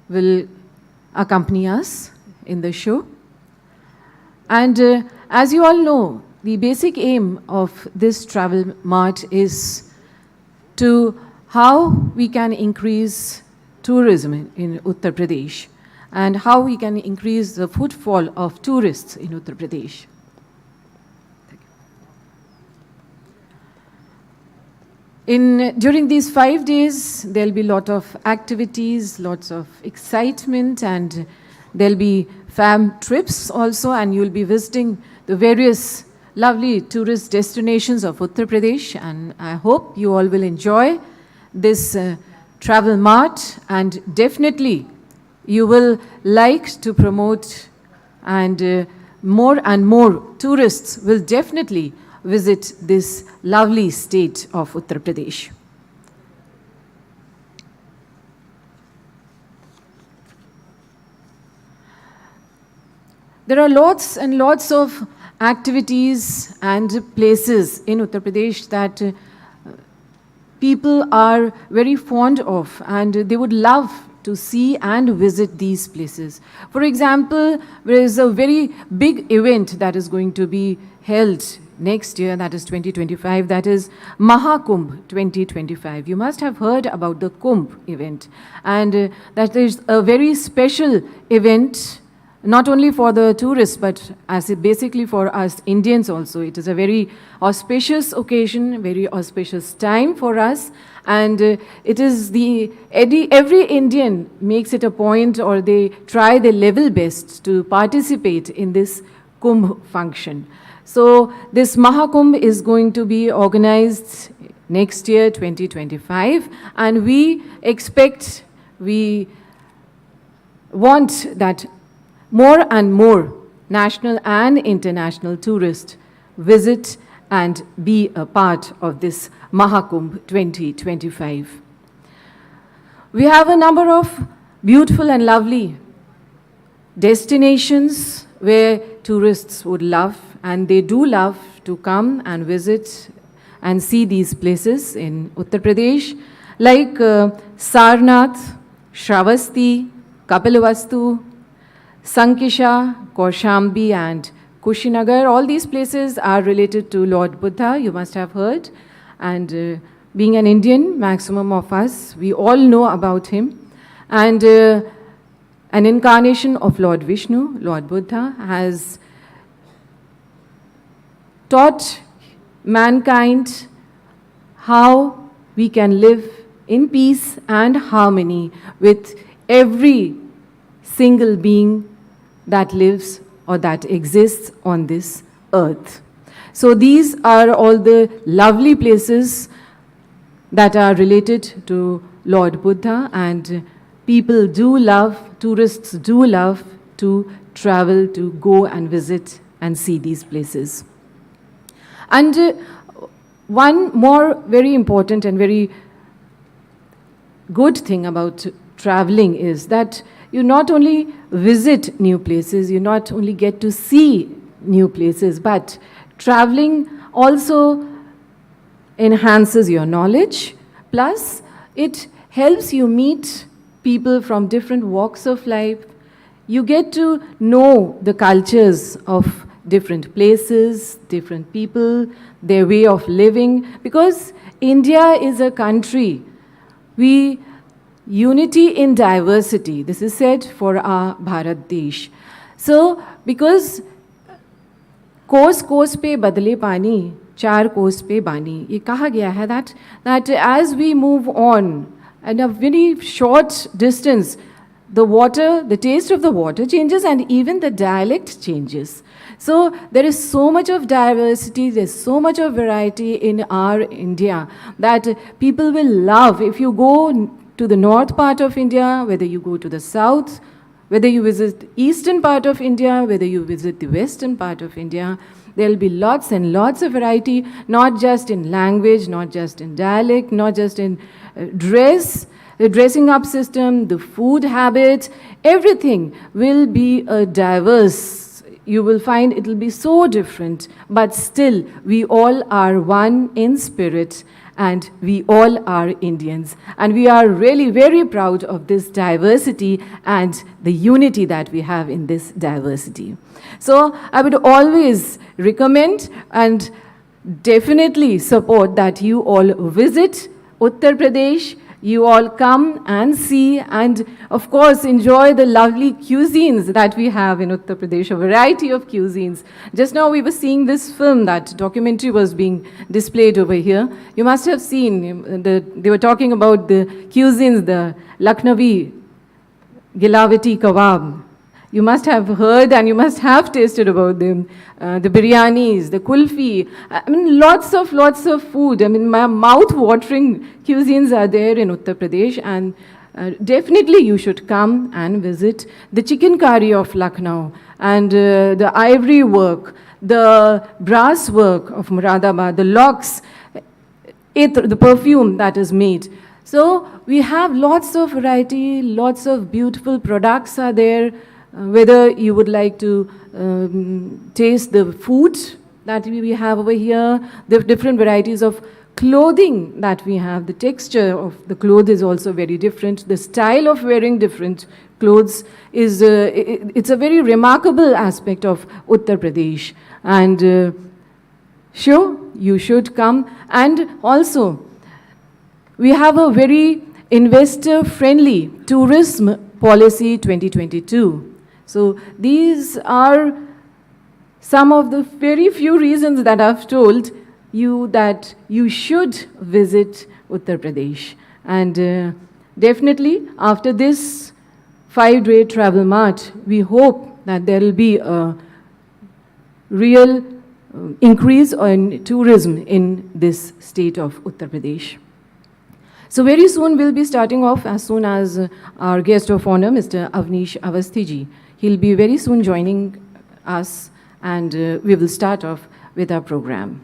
will accompany us in the show. And as you all know, the basic aim of this travel mart is to how we can increase tourism in Uttar Pradesh and how we can increase the footfall of tourists in Uttar Pradesh. During these 5 days, there'll be a lot of activities, lots of excitement, and there'll be fam trips also, and you'll be visiting the various lovely tourist destinations of Uttar Pradesh. And I hope you all will enjoy this travel mart, and definitely you will like to promote, and more tourists will definitely visit this lovely state of Uttar Pradesh. There are lots and lots of activities and places in Uttar Pradesh that people are very fond of, and they would love to see and visit these places. For example, there is a very big event that is going to be held next year, that is 2025, that is Mahakumbh 2025. You must have heard about the Kumbh event, and that is a very special event, not only for the tourists, but basically for us Indians also. It is a very auspicious occasion, very auspicious time for us, and it is every Indian makes it a point, or they try their level best to participate in this Kumbh function. So this Mahakumbh is going to be organized next year, 2025, and we want that more and more national and international tourists visit and be a part of this Mahakumbh 2025. We have a number of beautiful and lovely destinations where tourists would love, and they do love to come and visit and see these places in Uttar Pradesh, like Sarnath, Shravasti, Kapilavastu, Sankisha, Kaushambi, and Kushinagar. All these places are related to Lord Buddha, you must have heard. And being an Indian, maximum of us, we all know about him. And an incarnation of Lord Vishnu, Lord Buddha, has taught mankind how we can live in peace and harmony with every single being that lives or that exists on this earth. So these are all the lovely places that are related to Lord Buddha, and people do love, tourists do love to travel, to go and visit and see these places. And one more very important and very good thing about traveling is that you not only visit new places, you not only get to see new places, but traveling also enhances your knowledge, plus it helps you meet people from different walks of life. You get to know the cultures of different places, different people, their way of living, because India is a country, unity in diversity. This is said for our Bharat Desh. So, because कोस पे बदले पानी, चार कोस पे बानी, ये कहा गया है that as we move on, in a very short distance, the water, the taste of the water changes, and even the dialect changes. So there is so much of diversity, there's so much of variety in our India that people will love. If you go to the north part of India, whether you go to the south, whether you visit the eastern part of India, whether you visit the western part of India, there will be lots and lots of variety, not just in language, not just in dialect, not just in dress, the dressing up system, the food habits, everything will be diverse. You will find it will be so different, but still we all are one in spirit, and we all are Indians. And we are really very proud of this diversity and the unity that we have in this diversity. So I would always recommend and definitely support that you all visit Uttar Pradesh. You all come and see and, of course, enjoy the lovely cuisines that we have in Uttar Pradesh, a variety of cuisines. Just now we were seeing this film, that documentary was being displayed over here. You must have seen, they were talking about the cuisines, the Lucknowi Gilavati kebab. You must have heard and you must have tasted about them. The biryanis, the kulfi. I mean, lots of food. I mean, my mouth-watering cuisines are there in Uttar Pradesh, and definitely you should come and visit the chicken curry of Lucknow and the ivory work, the brass work of Muradabad, the locks, the perfume that is made. So we have lots of variety, lots of beautiful products are there. Whether you would like to taste the food that we have over here, the different varieties of clothing that we have, the texture of the clothes is also very different. The style of wearing different clothes is, it's a very remarkable aspect of Uttar Pradesh. And sure, you should come. And also, we have a very investor-friendly tourism policy 2022. So these are some of the very few reasons that I've told you that you should visit Uttar Pradesh. And definitely after this 5-day travel mart, we hope that there will be a real increase in tourism in this state of Uttar Pradesh. So very soon we'll be starting off as soon as our guest of honor, Mr. Avnish Avasthiji. He'll be very soon joining us, and we will start off with our program.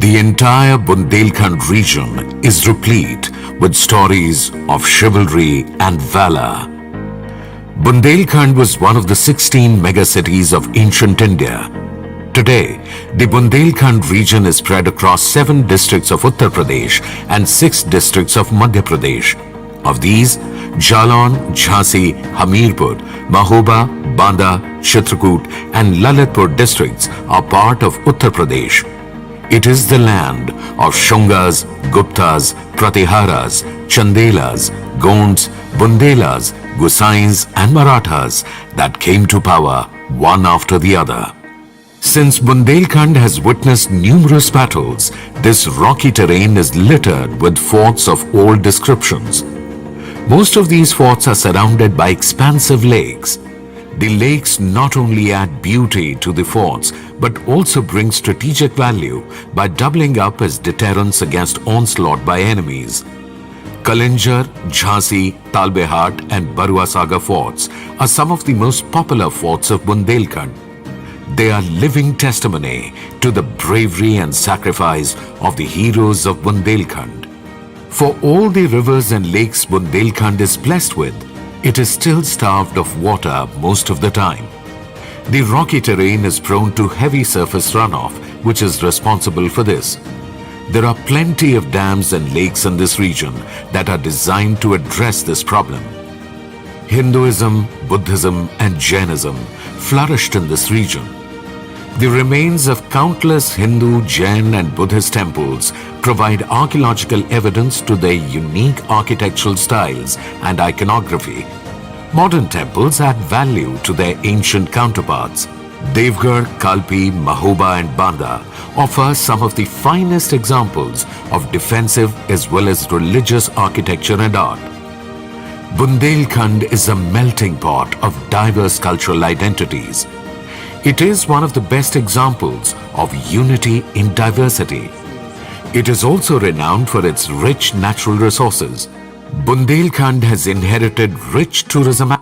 The entire Bundelkhand region is replete with stories of chivalry and valor. Bundelkhand was one of the 16 megacities of ancient India. Today, the Bundelkhand region is spread across 7 districts of Uttar Pradesh and 6 districts of Madhya Pradesh. Of these, Jalon, Jhansi, Hamirpur, Mahoba, Banda, Chitrakoot and Lalitpur districts are part of Uttar Pradesh. It is the land of Shungas, Guptas, Pratiharas, Chandelas, Gonds, Bundelas, Gusains and Marathas that came to power one after the other. Since Bundelkhand has witnessed numerous battles, this rocky terrain is littered with forts of all descriptions. Most of these forts are surrounded by expansive lakes. The lakes not only add beauty to the forts but also bring strategic value by doubling up as deterrents against onslaught by enemies. Kalinjar, Jhansi, Talbehat and Barua Sagar forts are some of the most popular forts of Bundelkhand. They are living testimony to the bravery and sacrifice of the heroes of Bundelkhand. For all the rivers and lakes Bundelkhand is blessed with, it is still starved of water most of the time. The rocky terrain is prone to heavy surface runoff, which is responsible for this. There are plenty of dams and lakes in this region that are designed to address this problem. Hinduism, Buddhism and Jainism flourished in this region. The remains of countless Hindu, Jain and Buddhist temples provide archaeological evidence to their unique architectural styles and iconography. Modern temples add value to their ancient counterparts. Devgarh, Kalpi, Mahoba and Banda offer some of the finest examples of defensive as well as religious architecture and art. Bundelkhand is a melting pot of diverse cultural identities. It is one of the best examples of unity in diversity. It is also renowned for its rich natural resources. Bundelkhand has inherited rich tourism.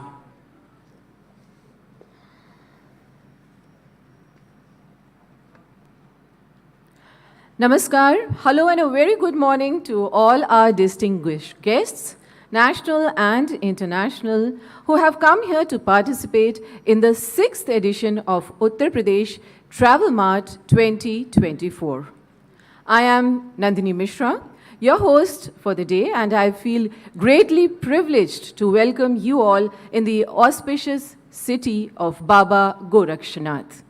Namaskar, hello and a very good morning to all our distinguished guests, national and international, who have come here to participate in the 6th edition of Uttar Pradesh Travel Mart 2024. I am Nandini Mishra, your host for the day, and I feel greatly privileged to welcome you all in the auspicious city of Baba Gorakshnath.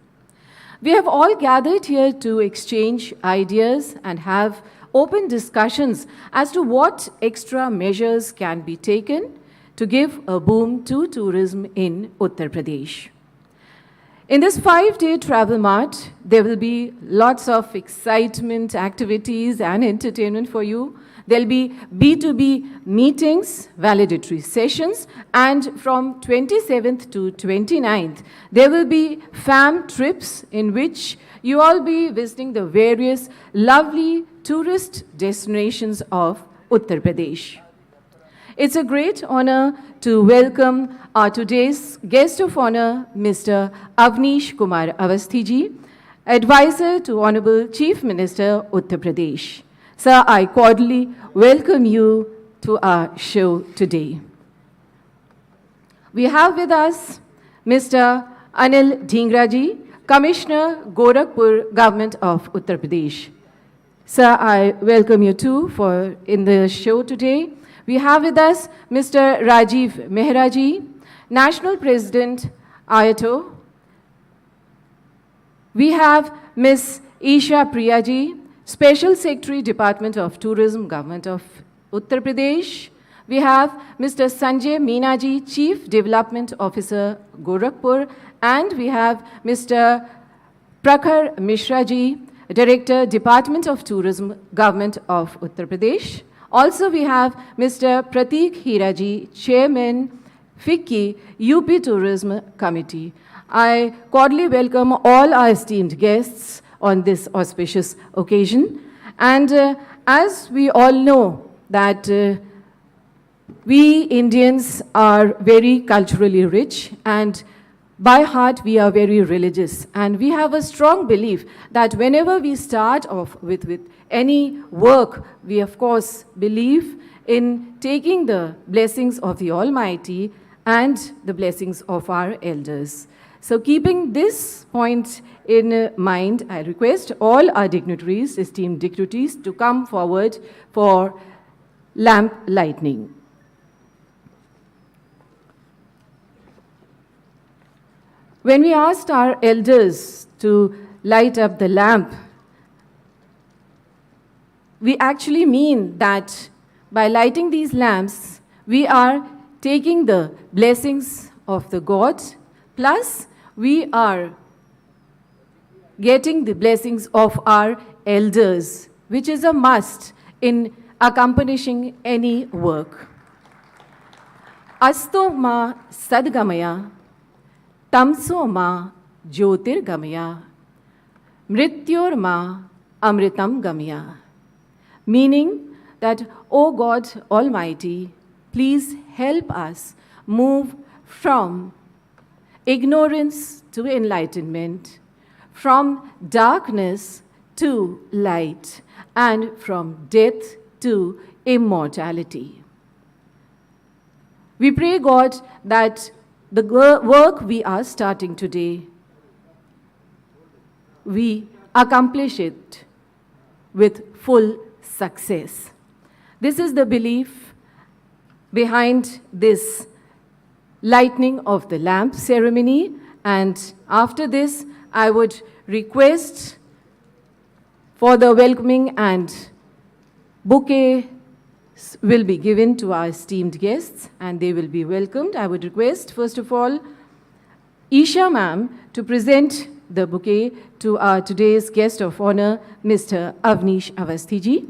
We have all gathered here to exchange ideas and have open discussions as to what extra measures can be taken to give a boom to tourism in Uttar Pradesh. In this 5-day travel mart, there will be lots of excitement, activities and entertainment for you. There'll be B2B meetings, validatory sessions, and from 27th to 29th, there will be fam trips in which you all be visiting the various lovely tourist destinations of Uttar Pradesh. It's a great honor to welcome our today's guest of honor, Mr. Avnish Kumar Avasthi, Advisor to Honorable Chief Minister, Uttar Pradesh. Sir, I cordially welcome you to our show today. We have with us Mr. Anil Dhingra, Commissioner, Gorakhpur, Government of Uttar Pradesh. Sir, I welcome you too in the show today. We have with us Mr. Rajiv Mehra, National President, IATO. We have Ms. Isha Priya, Special Secretary, Department of Tourism, Government of Uttar Pradesh. We have Mr. Sanjay Meena, Chief Development Officer, Gorakhpur. And we have Mr. Prakhar Mishra, Director, Department of Tourism, Government of Uttar Pradesh. Also, we have Mr. Prateek Hiraji, Chairman, FICCI, UP Tourism Committee. I cordially welcome all our esteemed guests on this auspicious occasion. And as we all know that we Indians are very culturally rich, and By heart, we are very religious, and we have a strong belief that whenever we start off with any work, we of course believe in taking the blessings of the Almighty and the blessings of our elders. So keeping this point in mind, I request all our dignitaries, esteemed dignitaries, to come forward for lamp lighting. When we asked our elders to light up the lamp, we actually mean that by lighting these lamps, we are taking the blessings of the God, plus we are getting the blessings of our elders, which is a must in accomplishing any work. Asto ma sadgamaya, tamso ma jyotirgamaya, mrityor ma amritam gamya. Meaning that, O God Almighty, please help us move from ignorance to enlightenment, from darkness to light, and from death to immortality. We pray, God, that the work we are starting today, we accomplish it with full success. This is the belief behind this lighting of the lamp ceremony, and after this, I would request for the welcoming and bouquet will be given to our esteemed guests and they will be welcomed. I would request, first of all, Isha ma'am to present the bouquet to our today's guest of honor, Mr. Avnish Avasthi.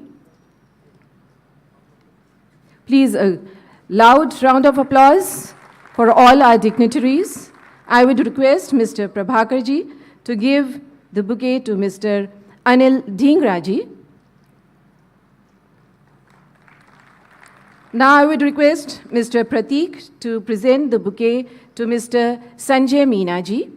Please, a loud round of applause for all our dignitaries. I would request Mr. Prabhakarji to give the bouquet to Mr. Anil Dhingraji. Now I would request Mr. Pratik to present the bouquet to Mr. Sanjay Meenaji.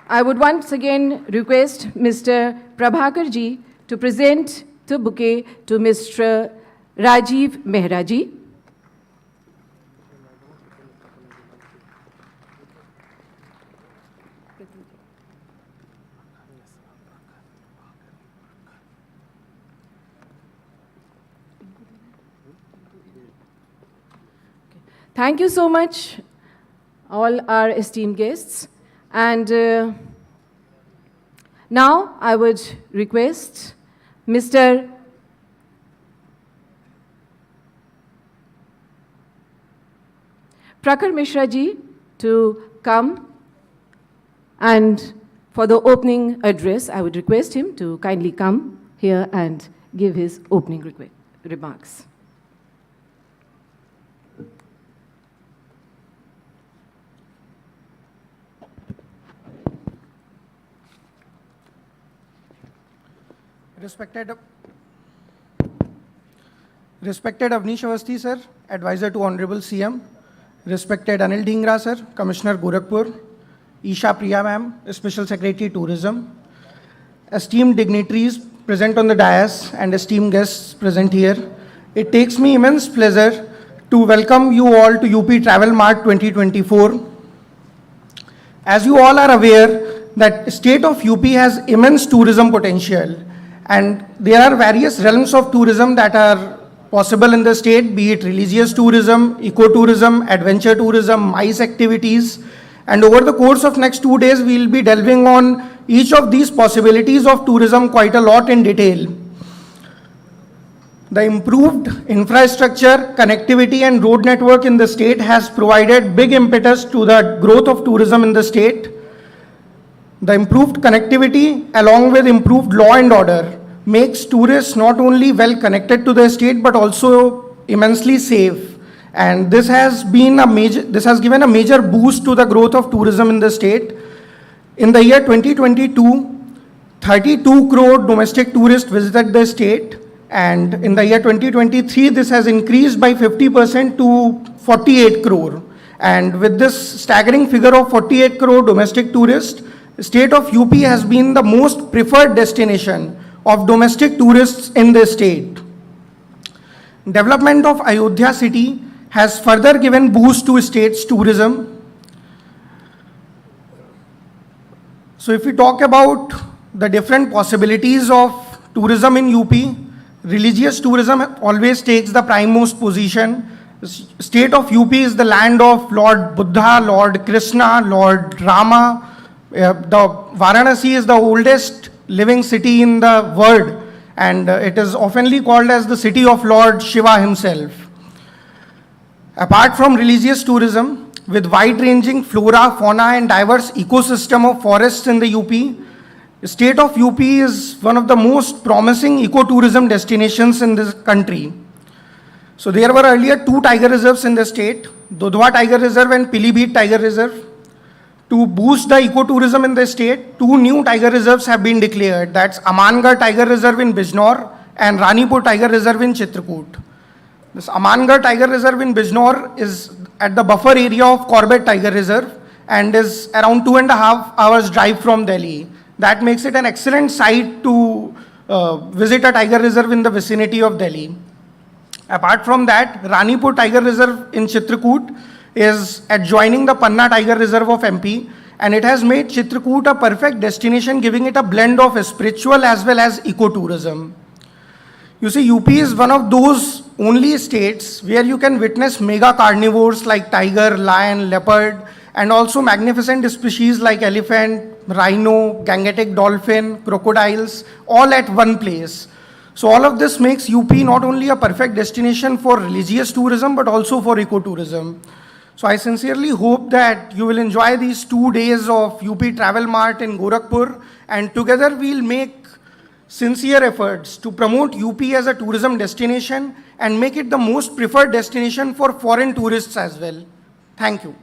I would once again request Mr. Prabhakarji to present the bouquet to Mr. Rajiv Mehraji. Thank you so much, all our esteemed guests. And now I would request Mr. Prakhar Mishra ji to come, and for the opening address, I would request him to kindly come here and give his opening remarks. Respected Avnish Avasthi sir, Advisor to Honorable CM, respected Anil Dhingra sir, Commissioner Gorakhpur, Isha Priya ma'am, Special Secretary Tourism, esteemed dignitaries present on the dais and esteemed guests present here, it takes me immense pleasure to welcome you all to UP Travel Mart 2024. As you all are aware that state of UP has immense tourism potential, and there are various realms of tourism that are possible in the state, be it religious tourism, ecotourism, adventure tourism, MICE activities. And over the course of next 2 days, we will be delving on each of these possibilities of tourism quite a lot in detail. The improved infrastructure, connectivity and road network in the state has provided big impetus to the growth of tourism in the state. The improved connectivity along with improved law and order makes tourists not only well connected to the state but also immensely safe. And this has given a major boost to the growth of tourism in the state. In the year 2022, 32 crore domestic tourists visited the state, And in the year 2023, this has increased by 50% to 48 crore. And with this staggering figure of 48 crore domestic tourists, the state of UP has been the most preferred destination of domestic tourists in the state. Development of Ayodhya city has further given boost to state's tourism. So if we talk about the different possibilities of tourism in UP, religious tourism always takes the primemost position. The state of UP is the land of Lord Buddha, Lord Krishna, Lord Rama. The Varanasi is the oldest living city in the world, and it is oftenly called as the city of Lord Shiva himself. Apart from religious tourism, with wide-ranging flora, fauna, and diverse ecosystem of forests in the UP, the state of UP is one of the most promising ecotourism destinations in this country. So there were earlier 2 tiger reserves in the state, Dudhwa Tiger Reserve and Pilibhit Tiger Reserve. To boost the ecotourism in the state, 2 new tiger reserves have been declared. That's Amangarh Tiger Reserve in Bijnor and Ranipur Tiger Reserve in Chitrakoot. This Amangarh Tiger Reserve in Bijnor is at the buffer area of Corbett Tiger Reserve and is around 2.5 hours drive from Delhi. That makes it an excellent site to visit a tiger reserve in the vicinity of Delhi. Apart from that, Ranipur Tiger Reserve in Chitrakoot is adjoining the Panna Tiger Reserve of MP, and it has made Chitrakoot a perfect destination, giving it a blend of spiritual as well as ecotourism. You see, UP is one of those only states where you can witness mega carnivores like tiger, lion, leopard, and also magnificent species like elephant, rhino, gangetic dolphin, crocodiles, all at one place. So all of this makes UP not only a perfect destination for religious tourism, but also for ecotourism. So I sincerely hope that you will enjoy these 2 days of UP Travel Mart in Gorakhpur, and together we'll make sincere efforts to promote UP as a tourism destination and make it the most preferred destination for foreign tourists as well. Thank you.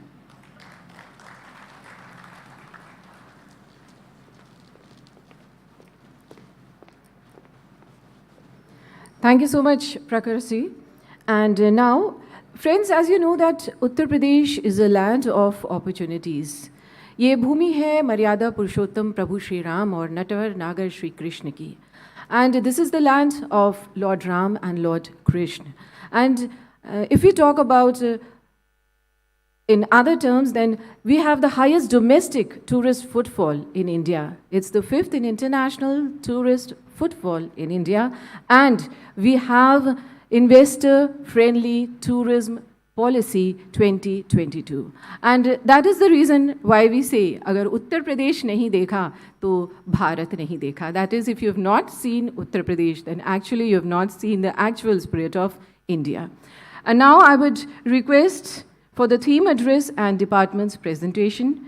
Thank you so much, Prakarsi. And now, friends, as you know that Uttar Pradesh is a land of opportunities. ये भूमि है मर्यादा पुरुषोत्तम प्रभु श्री राम और नटवर नागर श्री कृष्ण की. And this is the land of Lord Ram and Lord Krishna. And if we talk about in other terms, then we have the highest domestic tourist footfall in India. It's the 5th in international tourist footfall in India. And we have investor-friendly tourism policy 2022. And that is the reason why we say, agar Uttar Pradesh nahi dekha, to Bharat nahi dekha. That is, if you have not seen Uttar Pradesh, then actually you have not seen the actual spirit of India. And now I would request for the theme address and department's presentation,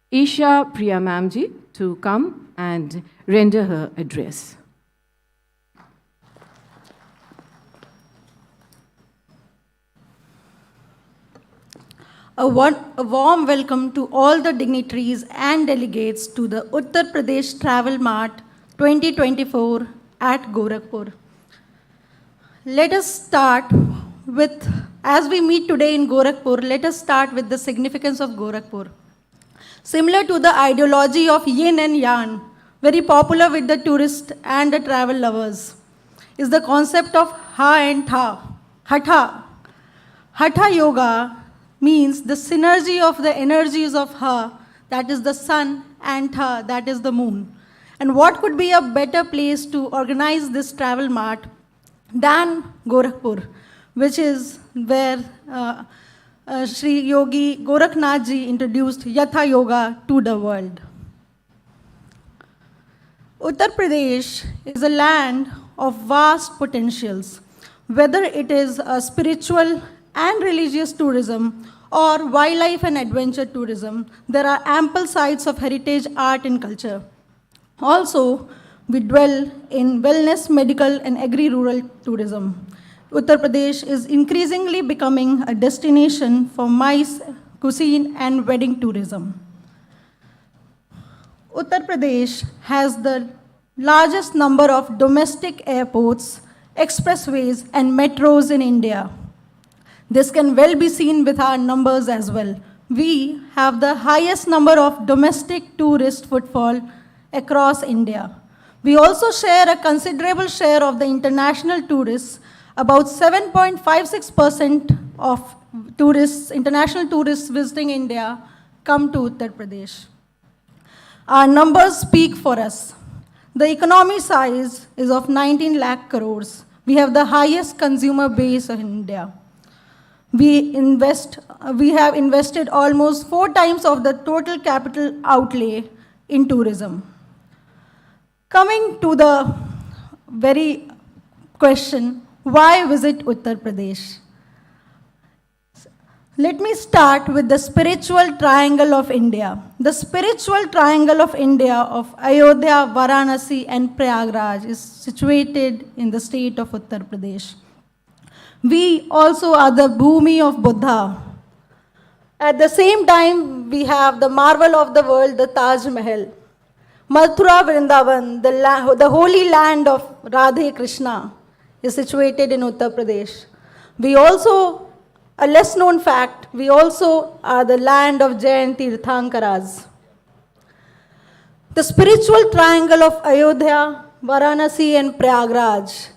Isha Priya Mamji to come and render her address. A warm welcome to all the dignitaries and delegates to the Uttar Pradesh Travel Mart 2024 at Gorakhpur. Let us start with, as we meet today in Gorakhpur, let us start with the significance of Gorakhpur. Similar to the ideology of yin and yang, very popular with the tourists and the travel lovers, is the concept of ha and tha, hatha. Hatha yoga means the synergy of the energies of Ha, that is the sun, and Tha, that is the moon. And what could be a better place to organize this travel mart than Gorakhpur, which is where Sri Yogi Gorakhnath Ji introduced Yatha Yoga to the world. Uttar Pradesh is a land of vast potentials, whether it is a spiritual and religious tourism or wildlife and adventure tourism. There are ample sites of heritage art and culture. Also, we dwell in wellness, medical, and agri-rural tourism. Uttar Pradesh is increasingly becoming a destination for mice, cuisine, and wedding tourism. Uttar Pradesh has the largest number of domestic airports expressways, and metros in India. This can well be seen with our numbers as well. We have the highest number of domestic tourist footfall across India. We also share a considerable share of the international tourists. About 7.56% of tourists, international tourists visiting India come to Uttar Pradesh. Our numbers speak for us. The economy size is of 19 lakh crores. We have the highest consumer base in India. We have invested almost 4 times of the total capital outlay in tourism. Coming to the very question, why visit Uttar Pradesh? Let me start with the spiritual triangle of India. The spiritual triangle of India of Ayodhya, Varanasi, and Prayagraj is situated in the state of Uttar Pradesh. We also are the Bhumi of Buddha. At the same time, we have the marvel of the world, the Taj Mahal. Mathura Vrindavan, the holy land of Radhe Krishna, is situated in Uttar Pradesh. We also, a less known fact, we also are the land of Jain Tirthankaras. The spiritual triangle of Ayodhya, Varanasi, and Prayagraj.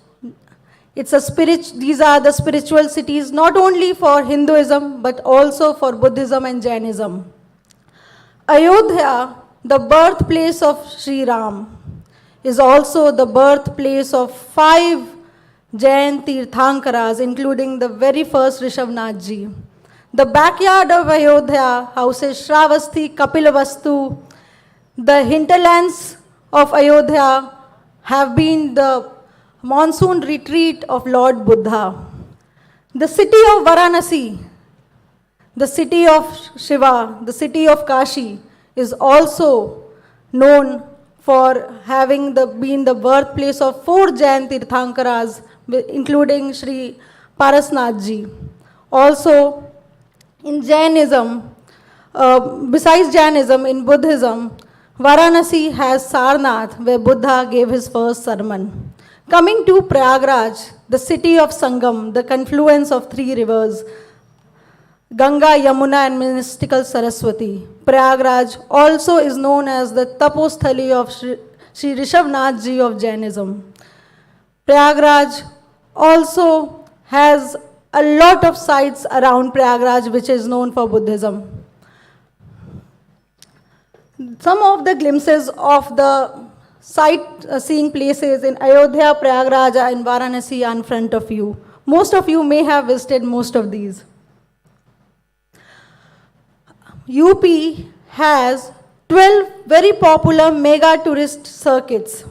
These are the spiritual cities not only for Hinduism but also for Buddhism and Jainism. Ayodhya, the birthplace of Sri Ram, is also the birthplace of 5 Jain Tirthankaras, including the very first Rishabhnath ji. The backyard of Ayodhya houses Shravasti, Kapilavastu. The hinterlands of Ayodhya have been the monsoon retreat of Lord Buddha. The city of Varanasi, the city of Shiva, the city of Kashi, is also known for having been the birthplace of 4 Jain Tirthankaras, including Sri Parasnath ji. Also, in Jainism, besides Jainism, in Buddhism, Varanasi has Sarnath, where Buddha gave his first sermon. Coming to Prayagraj, the city of Sangam, the confluence of 3 rivers, Ganga, Yamuna, and mystical Saraswati. Prayagraj also is known as the Taposthali of Sri Rishabhnath ji of Jainism. Prayagraj also has a lot of sites around Prayagraj which is known for Buddhism. Some of the glimpses of the sightseeing places in Ayodhya, Prayagraj, and Varanasi are in front of you. Most of you may have visited most of these. UP has 12 very popular mega tourist circuits.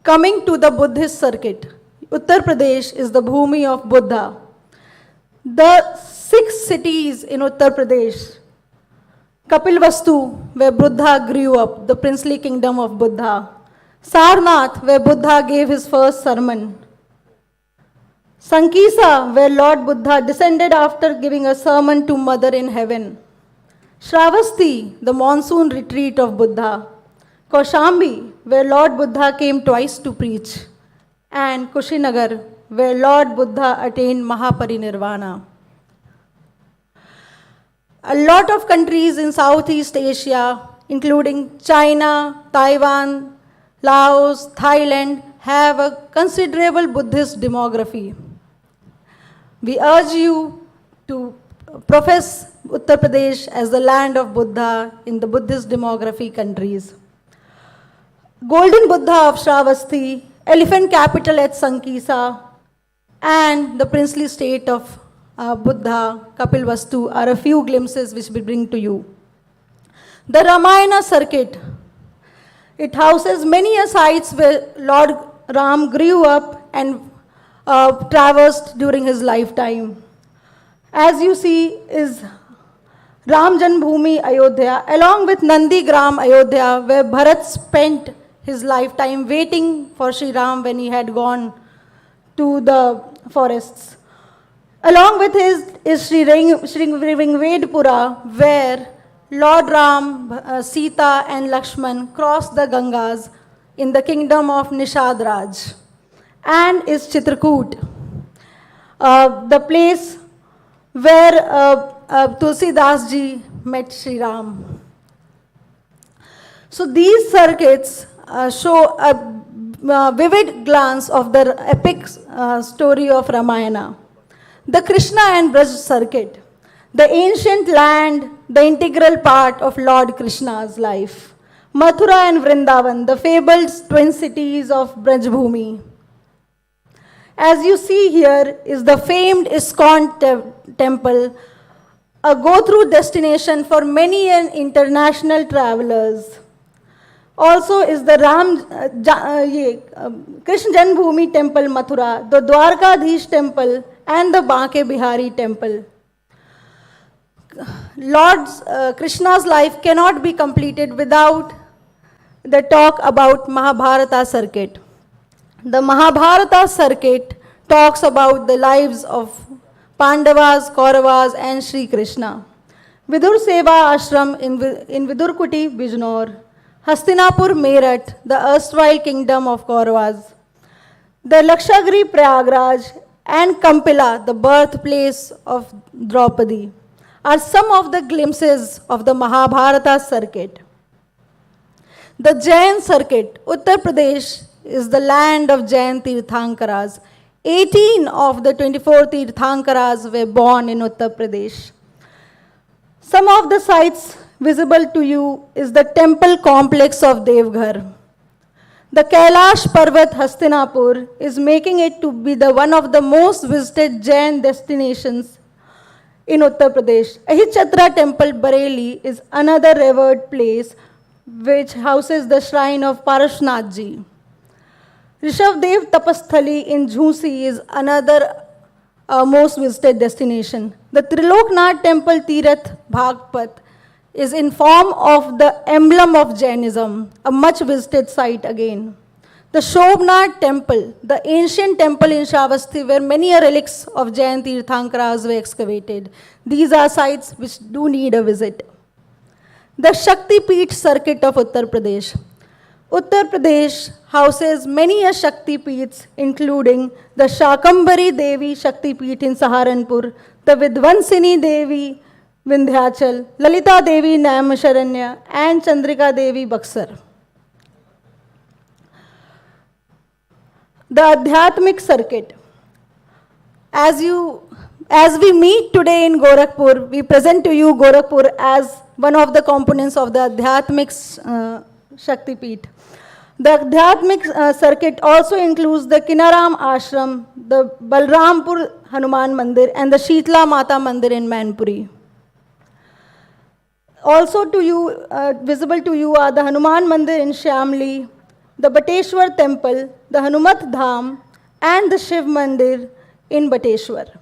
Coming to the Buddhist circuit, Uttar Pradesh is the Bhumi of Buddha. The 6 cities in Uttar Pradesh, Kapilvastu, where Buddha grew up, the princely kingdom of Buddha. Sarnath, where Buddha gave his first sermon. Sankisa, where Lord Buddha descended after giving a sermon to Mother in heaven. Shravasti, the monsoon retreat of Buddha. Kaushambi, where Lord Buddha came twice to preach. And Kushinagar, where Lord Buddha attained Mahaparinirvana. A lot of countries in Southeast Asia, including China, Taiwan, Laos, Thailand, have a considerable Buddhist demography. We urge you to profess Uttar Pradesh as the land of Buddha in the Buddhist demography countries. Golden Buddha of Shravasti, elephant capital at Sankisa, and the princely state of Buddha, Kapilvastu, are a few glimpses which we bring to you. The Ramayana circuit, it houses many sites where Lord Ram grew up and traversed during his lifetime. As you see is Ram Janmbhoomi Ayodhya, along with Nandi Gram Ayodhya, where Bharat spent his lifetime waiting for Sri Ram when he had gone to the forests. Along with his is Sri Ringvedpura, where Lord Ram, Sita, and Lakshman crossed the Gangas in the kingdom of Nishadraj. and is Chitrakoot, the place where Tulsi Das ji met Sri Ram. So these circuits show a vivid glance of the epic story of Ramayana. The Krishna and Braj circuit, the ancient land, the integral part of Lord Krishna's life. Mathura and Vrindavan, the fabled twin cities of Brajbhumi. As you see here is the famed ISKCON temple, a go-through destination for many international travelers. Also is the Krishna Janmabhoomi temple Mathura, the Dwarkadhish temple and the Banke Bihari temple. Lord Krishna's life cannot be completed without the talk about Mahabharata circuit. The Mahabharata circuit talks about the lives of Pandavas, Kauravas and Sri Krishna. Vidur Seva Ashram in Vidurkuti, Bijnor. Hastinapur, Meerut, the erstwhile kingdom of Kauravas. The Lakshagiri, Prayagraj and Kampila, the birthplace of Draupadi, are some of the glimpses of the Mahabharata circuit. The Jain circuit, Uttar Pradesh, is the land of Jain Tirthankaras. 18 of the 24 Tirthankaras were born in Uttar Pradesh. Some of the sites visible to you is the temple complex of Devghar. The Kailash Parvat Hastinapur is making it to be one of the most visited Jain destinations in Uttar Pradesh. Ahichatra Temple Bareilly is another revered place which houses the shrine of Parashnath ji. Rishabdev Tapasthali in Jhansi is another most visited destination. The Triloknath Temple Tirath Bhagpat is in form of the emblem of Jainism, a much visited site again. The Shobnath Temple, the ancient temple in Shravasti where many relics of Jain Tirthankaras were excavated. These are sites which do need a visit. The Shakti Peeth circuit of Uttar Pradesh. Uttar Pradesh houses many a Shakti Peeths, including the Shakambari Devi Shakti Peeth in Saharanpur, the Vidvansini Devi Vindhyachal, Lalita Devi Naimisharanya, and Chandrika Devi Baksar. The Adhyatmic circuit. As we meet today in Gorakhpur, we present to you Gorakhpur as one of the components of the Adhyatmic Shakti Peeth. The Adhyatmic circuit also includes the Kinaram Ashram, the Balrampur Hanuman Mandir, and the Sheetla Mata Mandir in Mainpuri. Also to you, visible to you are the Hanuman Mandir in Shamli, the Bateshwar Temple, the Hanumat Dham, and the Shiv Mandir in Bateshwar.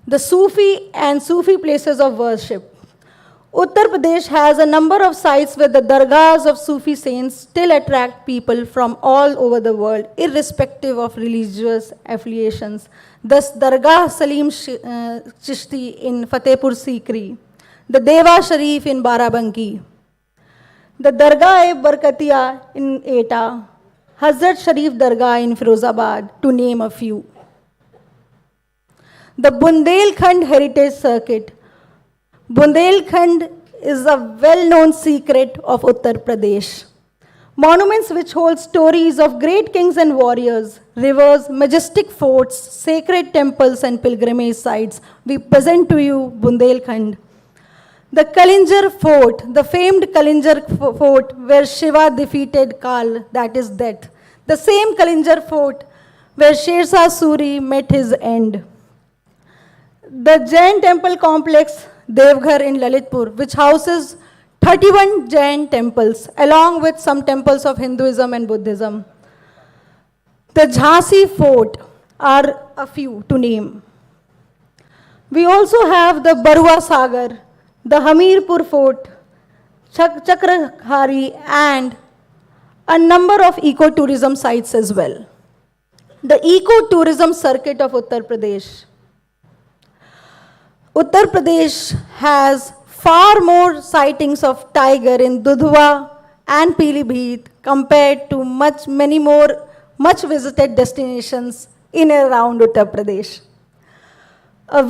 The Sufi and Sufi places of worship. Uttar Pradesh has a number of sites where the dargahs of Sufi saints still attract people from all over the world, irrespective of religious affiliations. Thus, Dargah Salim Chishti in Fatehpur Sikri, the Deva Sharif in Barabanki, the Dargah-e-Barkatiya in Eta, Hazrat Sharif Dargah in Firozabad, to name a few. The Bundelkhand Heritage Circuit. Bundelkhand is a well-known secret of Uttar Pradesh. Monuments which hold stories of great kings and warriors, rivers, majestic forts, sacred temples and pilgrimage sites. We present to you Bundelkhand. The Kalinjar Fort, the famed Kalinjar Fort where Shiva defeated Kal, that is death. The same Kalinjar Fort where Shershah Suri met his end. The Jain temple complex Devghar in Lalitpur, which houses 31 Jain temples, along with some temples of Hinduism and Buddhism. The Jhansi Fort are a few to name. We also have the Barua Sagar, the Hamirpur Fort, Chakrahari, and a number of ecotourism sites as well. The ecotourism circuit of Uttar Pradesh. Uttar Pradesh has far more sightings of tiger in Dudhwa and Pilibhit compared to many more much visited destinations in and around Uttar Pradesh.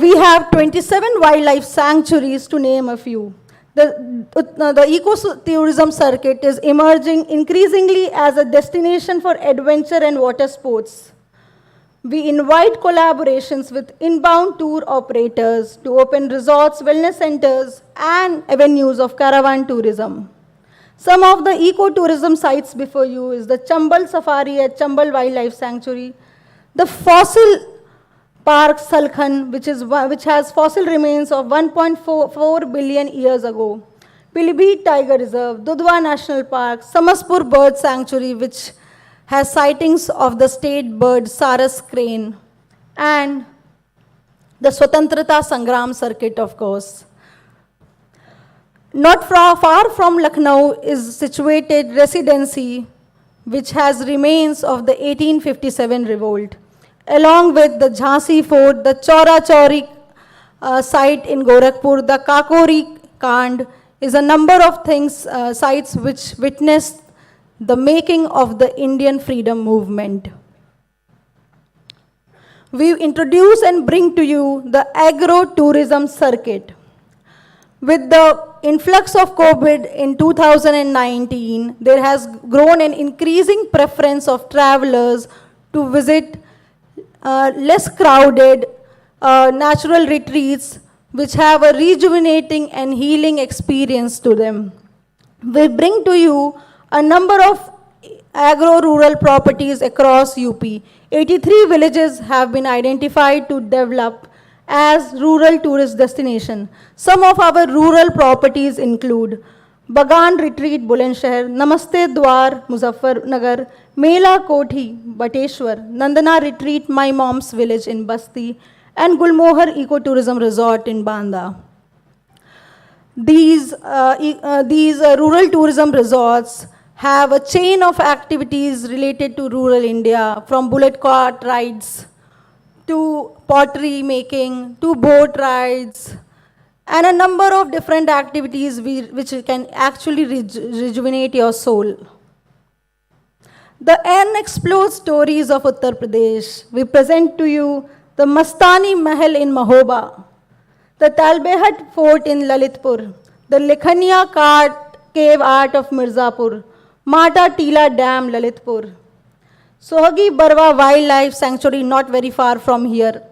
We have 27 wildlife sanctuaries, to name a few. The ecotourism circuit is emerging increasingly as a destination for adventure and water sports. We invite collaborations with inbound tour operators to open resorts, wellness centers, and avenues of caravan tourism. Some of the ecotourism sites before you is the Chambal Safari at Chambal Wildlife Sanctuary, the fossil Park Salkhan, which has fossil remains of 1.4 billion years ago. Pilibhit Tiger Reserve, Dudhwa National Park, Samaspur Bird Sanctuary, which has sightings of the state bird Saras crane, and the Swatantrata Sangram circuit, of course. Not far from Lucknow is situated Residency, which has remains of the 1857 revolt, along with the Jhansi Fort, the Chaura Chauri site in Gorakhpur, the Kakori Kand, is a number of sites which witnessed the making of the Indian freedom movement. We introduce and bring to you the agro-tourism circuit. With the influx of COVID in 2019, there has grown an increasing preference of travelers to visit less crowded natural retreats which have a rejuvenating and healing experience to them. We bring to you a number of agro-rural properties across UP. 83 villages have been identified to develop as rural tourist destination. Some of our rural properties include Bagan Retreat Bulandshahr, Namaste Dwar Muzaffarnagar, Mela Kothi Bateshwar, Nandana Retreat My Mom's Village in Basti, and Gulmohar Ecotourism Resort in Banda. These rural tourism resorts have a chain of activities related to rural India, from bullet cart rides to pottery making to boat rides, and a number of different activities which can actually rejuvenate your soul. The unexplored stories of Uttar Pradesh. We present to you the Mastani Mahal in Mahoba, the Talbehat Fort in Lalitpur, the Likhania Cave Art of Mirzapur, Mata Tila Dam, Lalitpur, Sohagi Barwa Wildlife Sanctuary not very far from here,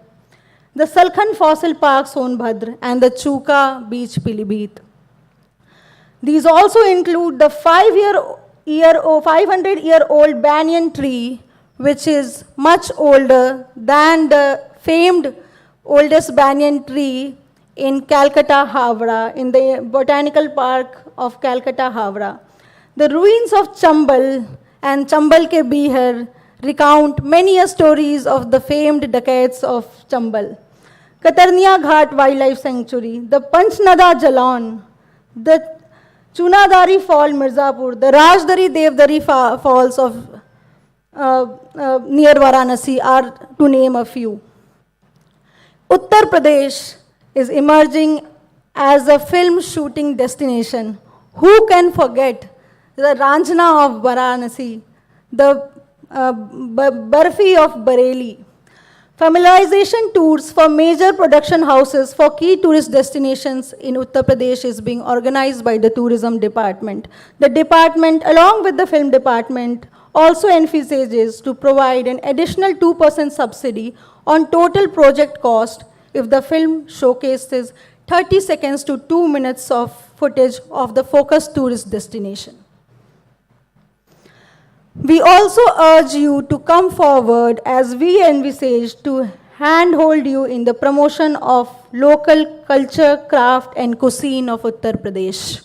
the Salkhan Fossil Park Sonbhadra, and the Chuka Beach, Pilibhit. These also include the 500-year-old banyan tree, which is much older than the famed oldest banyan tree in Calcutta, Havra, in the Botanical Park of Calcutta, Havra. The ruins of Chambal and Chambal ke Bihar recount many stories of the famed decades of Chambal. Katarnia Ghat Wildlife Sanctuary, the Panchnada Jalon, the Chunadari Fall Mirzapur, the Rajdari Devdari Falls of near Varanasi are to name a few. Uttar Pradesh is emerging as a film shooting destination. Who can forget the Ranjana of Varanasi, the Barfi of Bareilly? Familiarization tours for major production houses for key tourist destinations in Uttar Pradesh is being organized by the tourism department. The department, along with the film department, also envisages to provide an additional 2% subsidy on total project cost if the film showcases 30 seconds to 2 minutes of footage of the focused tourist destination. We also urge you to come forward as we envisage to handhold you in the promotion of local culture, craft, and cuisine of Uttar Pradesh.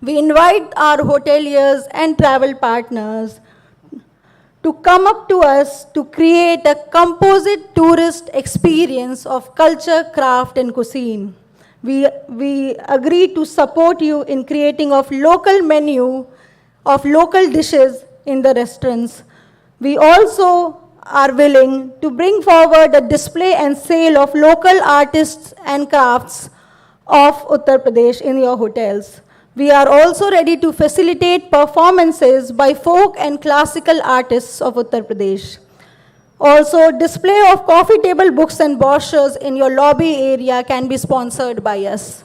We invite our hoteliers and travel partners to come up to us to create a composite tourist experience of culture, craft, and cuisine. We agree to support you in creating of local menu of local dishes in the restaurants. We also are willing to bring forward a display and sale of local artists and crafts of Uttar Pradesh in your hotels. We are also ready to facilitate performances by folk and classical artists of Uttar Pradesh. Also, display of coffee table books and brochures in your lobby area can be sponsored by us.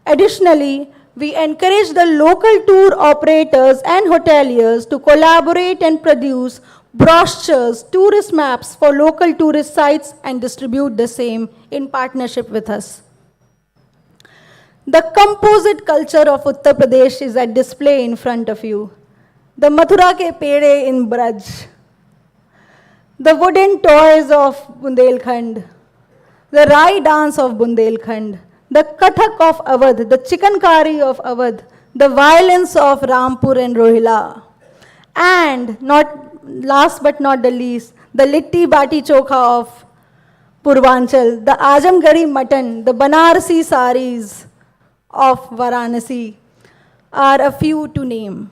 Additionally, we encourage the local tour operators and hoteliers to collaborate and produce brochures, tourist maps for local tourist sites and distribute the same in partnership with us. The composite culture of Uttar Pradesh is at display in front of you. The Mathura ke pede in Braj, the wooden toys of Bundelkhand, the Rai dance of Bundelkhand, the Kathak of Awadh, the chikankari of Awadh, the violence of Rampur and Rohila, and last but not the least, the Litti Bati Chokha of Purvanchal, the Ajamgari mutton, the Banarasi saris of Varanasi are a few to name.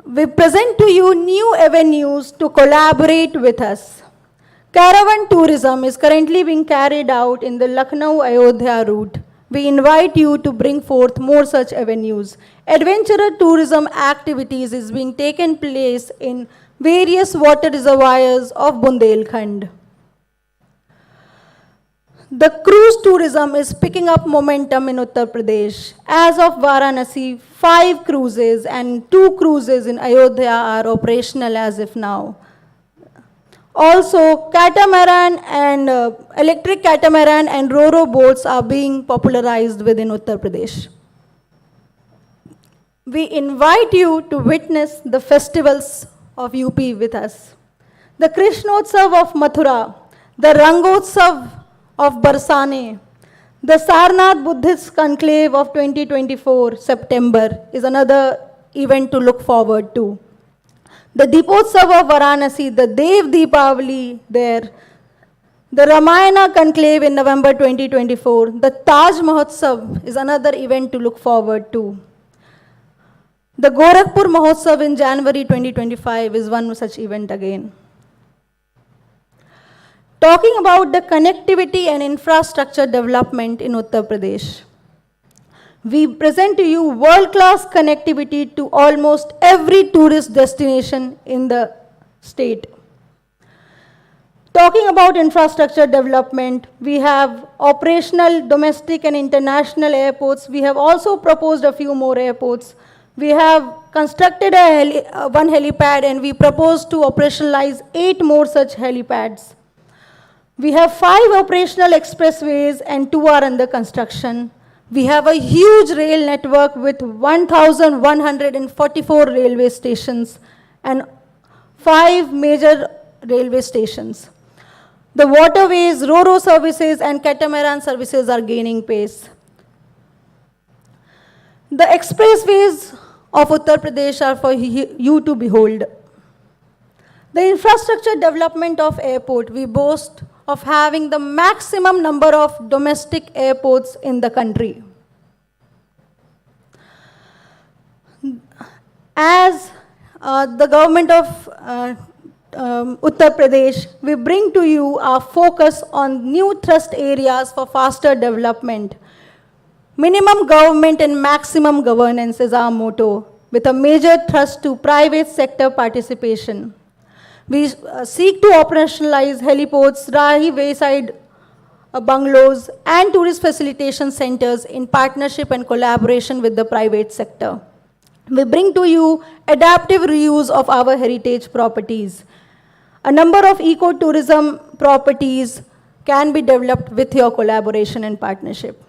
We present to you new avenues to collaborate with us. Caravan tourism is currently being carried out in the Lucknow-Ayodhya route. We invite you to bring forth more such avenues. Adventurer tourism activities is being taken place in various water reservoirs of Bundelkhand. The cruise tourism is picking up momentum in Uttar Pradesh. As of Varanasi, 5 cruises and 2 cruises in Ayodhya are operational as of now. Also, catamaran and electric catamaran and ro-ro boats are being popularized within Uttar Pradesh. We invite you to witness the festivals of UP with us. The Krishnotsav of Mathura, the Rangotsav of Barsane, the Sarnath Buddhist Conclave of 2024, September, is another event to look forward to. The Deepotsav of Varanasi, the Dev Deepavali there, the Ramayana Conclave in November 2024, the Taj Mahotsav is another event to look forward to. The Gorakhpur Mahotsav in January 2025 is one such event again. Talking about the connectivity and infrastructure development in Uttar Pradesh, we present to you world-class connectivity to almost every tourist destination in the state. Talking about infrastructure development, we have operational domestic and international airports. We have also proposed a few more airports. We have constructed one helipad and we propose to operationalize 8 more such helipads. We have 5 operational expressways and 2 are under construction. We have a huge rail network with 1,144 railway stations and 5 major railway stations. The waterways, ro-ro services and catamaran services are gaining pace. The expressways of Uttar Pradesh are for you to behold. The infrastructure development of airport, we boast of having the maximum number of domestic airports in the country. As the government of Uttar Pradesh, we bring to you our focus on new thrust areas for faster development. Minimum government and maximum governance is our motto, with a major thrust to private sector participation. We seek to operationalize heliports, Rahi wayside bungalows, and tourist facilitation centers in partnership and collaboration with the private sector. We bring to you adaptive reuse of our heritage properties. A number of eco-tourism properties can be developed with your collaboration and partnership.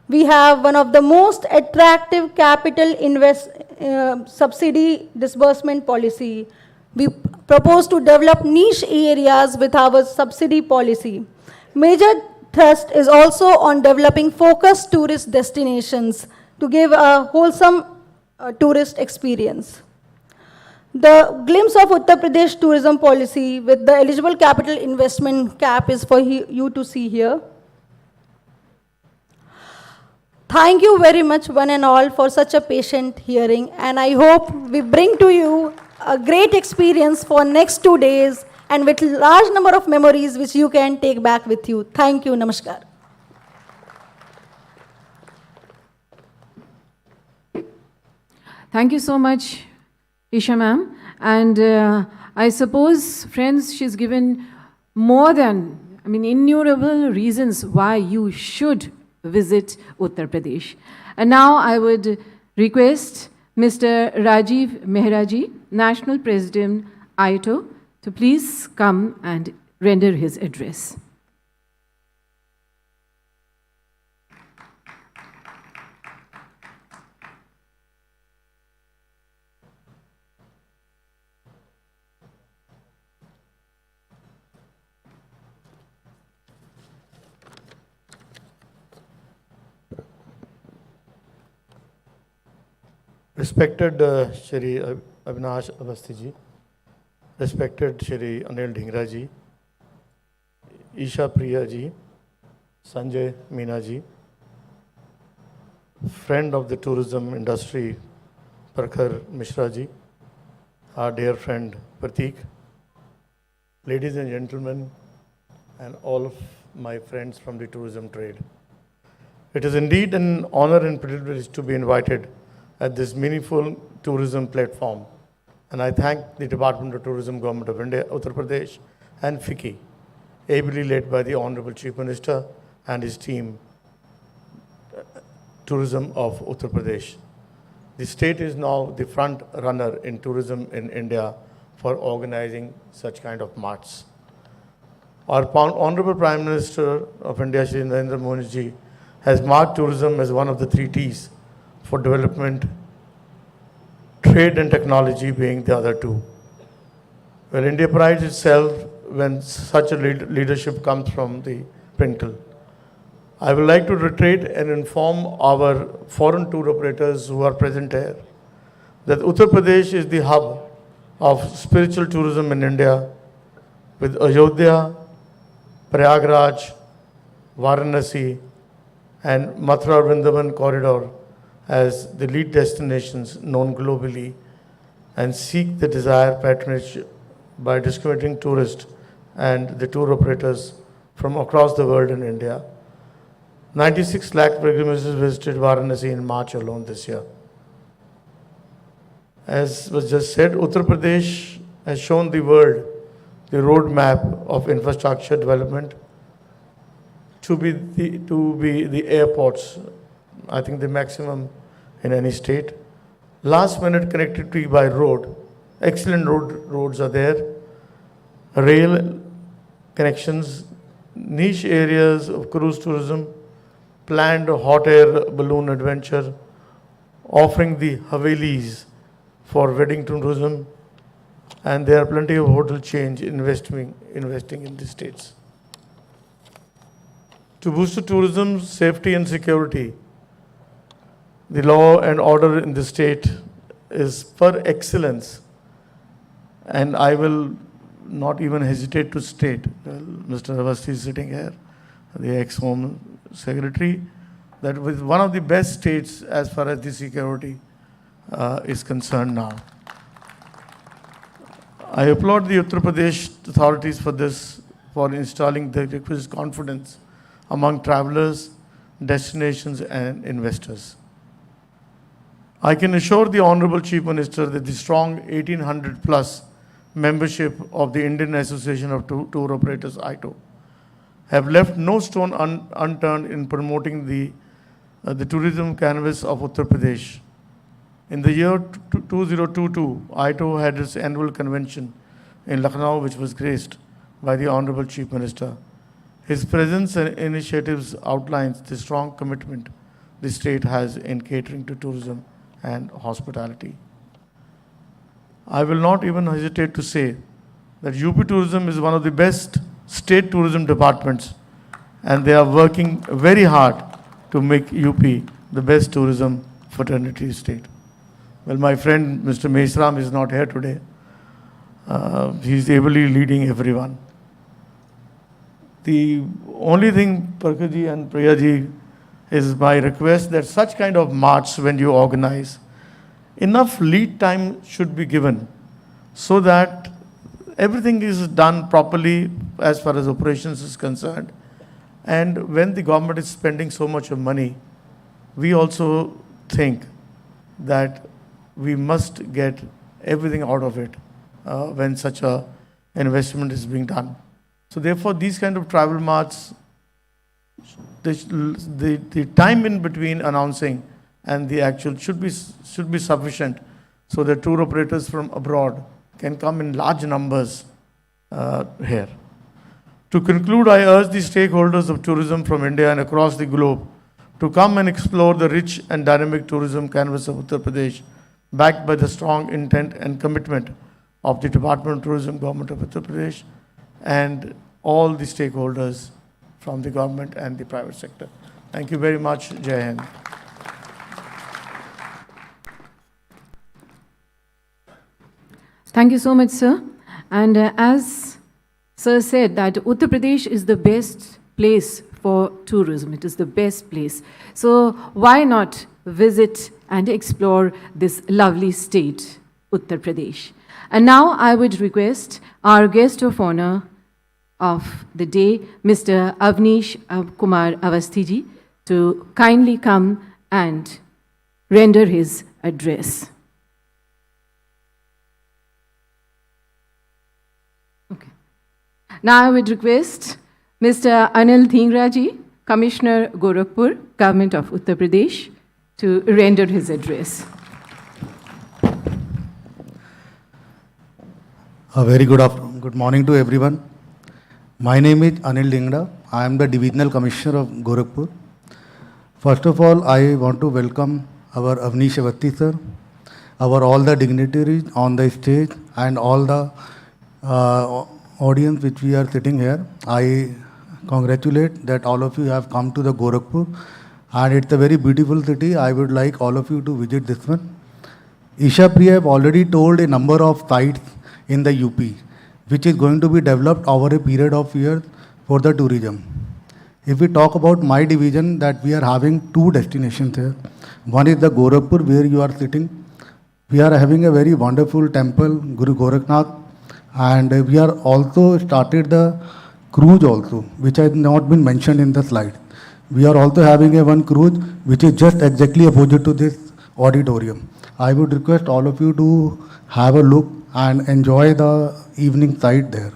We have one of the most attractive capital subsidy disbursement policy. We propose to develop niche areas with our subsidy policy. Major thrust is also on developing focused tourist destinations to give a wholesome tourist experience. The glimpse of Uttar Pradesh tourism policy with the eligible capital investment cap is for you to see here. Thank you very much, one and all, for such a patient hearing, and I hope we bring to you a great experience for next 2 days and with large number of memories which you can take back with you. Thank you. Namaskar. Thank you so much, Isha ma'am. And I suppose, friends, she's given more than, innumerable reasons why you should visit Uttar Pradesh. And now I would request Mr. Rajiv Mehraji, National President, ITO, to please come and render his address. Respected Shri Avinash Avasthi ji, respected Shri Anil Dhingra ji, Isha Priya ji, Sanjay Meena ji, friend of the tourism industry, Prakhar Mishra ji, our dear friend Pratik, ladies and gentlemen, and all of my friends from the tourism trade. It is indeed an honor and privilege to be invited at this meaningful tourism platform. And I thank the Department of Tourism, Government of India, Uttar Pradesh, and FICCI, ably led by the Honorable Chief Minister and his team, Tourism of Uttar Pradesh. The state is now the front runner in tourism in India for organizing such kind of marts. Our Honorable Prime Minister of India, Shri Narendra Modi ji, has marked tourism as one of the 3 T's for development, trade and technology being the other 2. Well, India prides itself when such a leadership comes from the pinnacle. I would like to reiterate and inform our foreign tour operators who are present here that Uttar Pradesh is the hub of spiritual tourism in India, with Ayodhya, Prayagraj, Varanasi, and Mathura Vrindavan corridor as the lead destinations known globally, and seek the desired patronage by discriminating tourists and the tour operators from across the world in India. 96 lakh pilgrimages visited Varanasi in March alone this year. As was just said, Uttar Pradesh has shown the world the roadmap of infrastructure development to be the airports, I think the maximum in any state. Last minute connectivity by road, excellent roads are there, rail connections, niche areas of cruise tourism, planned hot air balloon adventure, offering the Havelis for wedding tourism, and there are plenty of hotel chains investing in the states. To boost tourism, safety and security, the law and order in the state is per excellence, and I will not even hesitate to state, Mr. Avasthi is sitting here, the ex-Home Secretary, that with one of the best states as far as the security is concerned now. I applaud the Uttar Pradesh authorities for this, for installing the requisite confidence among travelers, destinations, and investors. I can assure the Honorable Chief Minister that the strong 1800 plus membership of the Indian Association of Tour Operators, ITO, have left no stone unturned in promoting the tourism canvas of Uttar Pradesh. In the year 2022, ITO had its annual convention in Lucknow, which was graced by the Honorable Chief Minister. His presence and initiatives outlines the strong commitment the state has in catering to tourism and hospitality. I will not even hesitate to say that UP Tourism is one of the best state tourism departments, and they are working very hard to make UP the best tourism fraternity state. Well, my friend Mr. Mesram is not here today. He's ably leading everyone. The only thing, Parkaji and Priyaji, is my request that such kind of march, when you organize, enough lead time should be given so that everything is done properly as far as operations is concerned. And when the government is spending so much of money, we also think that we must get everything out of it when such a investment is being done. So therefore, these kind of travel marts, the time in between announcing and the actual should be sufficient, so that tour operators from abroad can come in large numbers here. To conclude, I urge the stakeholders of tourism from India and across the globe to come and explore the rich and dynamic tourism canvas of Uttar Pradesh, backed by the strong intent and commitment of the Department of Tourism, Government of Uttar Pradesh, and all the stakeholders from the government and the private sector. Thank you very much. Jai Hind. Thank you so much, sir. And as sir said, that Uttar Pradesh is the best place for tourism. It is the best place. So why not visit and explore this lovely state, Uttar Pradesh? And now I would request our guest of honor of the day, Mr. Avnish Kumar Avasthi, to kindly come and render his address. Okay. Now I would request Mr. Anil Dhingra, Commissioner Gorakhpur, Government of Uttar Pradesh, to render his address. A very good morning to everyone. My name is Anil Dhingra. I am the Divisional Commissioner of Gorakhpur. First of all, I want to welcome our Avnish Avasthi sir, all the dignitaries on the stage, and all the audience which we are sitting here. I congratulate that all of you have come to the Gorakhpur, and it's a very beautiful city. I would like all of you to visit this one. Isha Priya have already told a number of sites in the UP, which is going to be developed over a period of years for the tourism. If we talk about my division, that we are having two destinations here. One is the Gorakhpur, where you are sitting. We are having a very wonderful temple, Guru Gorakhnath, and we are also started the cruise also, which has not been mentioned in the slide. We are also having a one cruise, which is just exactly opposite to this auditorium. I would request all of you to have a look and enjoy the evening sight there.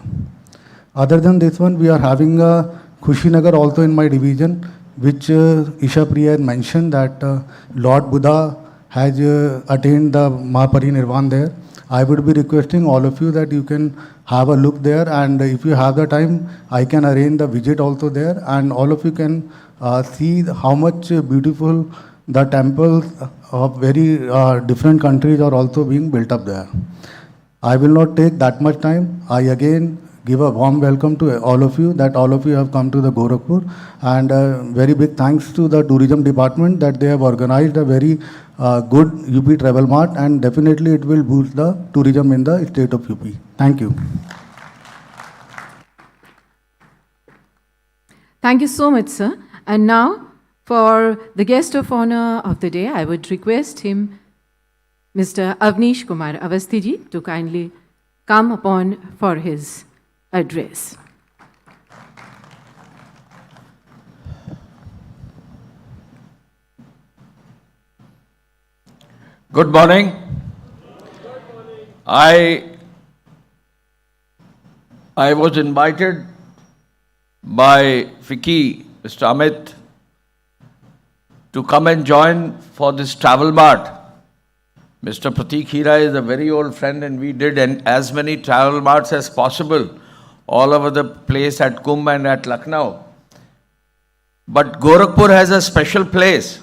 Other than this one, we are having a Kushinagar also in my division, which Isha Priya had mentioned that Lord Buddha has attained the Mahaparinirvan there. I would be requesting all of you that you can have a look there, and if you have the time, I can arrange the visit also there, and all of you can see how much beautiful the temples of very different countries are also being built up there. I will not take that much time. I again give a warm welcome to all of you, that all of you have come to the Gorakhpur, and very big thanks to the tourism department that they have organized a very good UP travel mart, and definitely it will boost the tourism in the state of UP. Thank you. Thank you so much, sir. And now, for the guest of honor of the day, I would request him, Mr. Avnish Kumar Avasthi, to kindly come upon for his address. Good morning. I was invited by Vicky, Mr. Amit, to come and join for this travel mart. Mr. Pratik Hira is a very old friend, and we did as many travel marts as possible all over the place at Kumbh and at Lucknow. But Gorakhpur has a special place.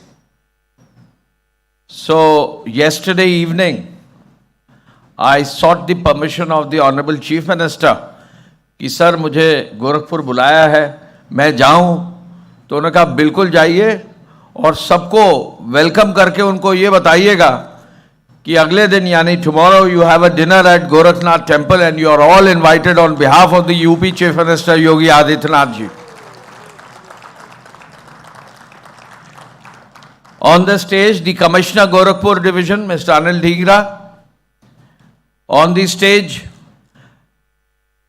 So yesterday evening, I sought the permission of the Honorable Chief Minister कि sir मुझे गोरखपुर बुलाया है, मैं जाऊं, तो उन्होंने कहा बिल्कुल जाइए और सबको वेलकम करके उनको ये बताइएगा कि अगले दिन यानी tomorrow you have a dinner at Gorakhnath temple and you are all invited on behalf of the UP Chief Minister Yogi Adityanath ji. On the stage, the Commissioner Gorakhpur Division, Mr. Anil Dhingra. On the stage,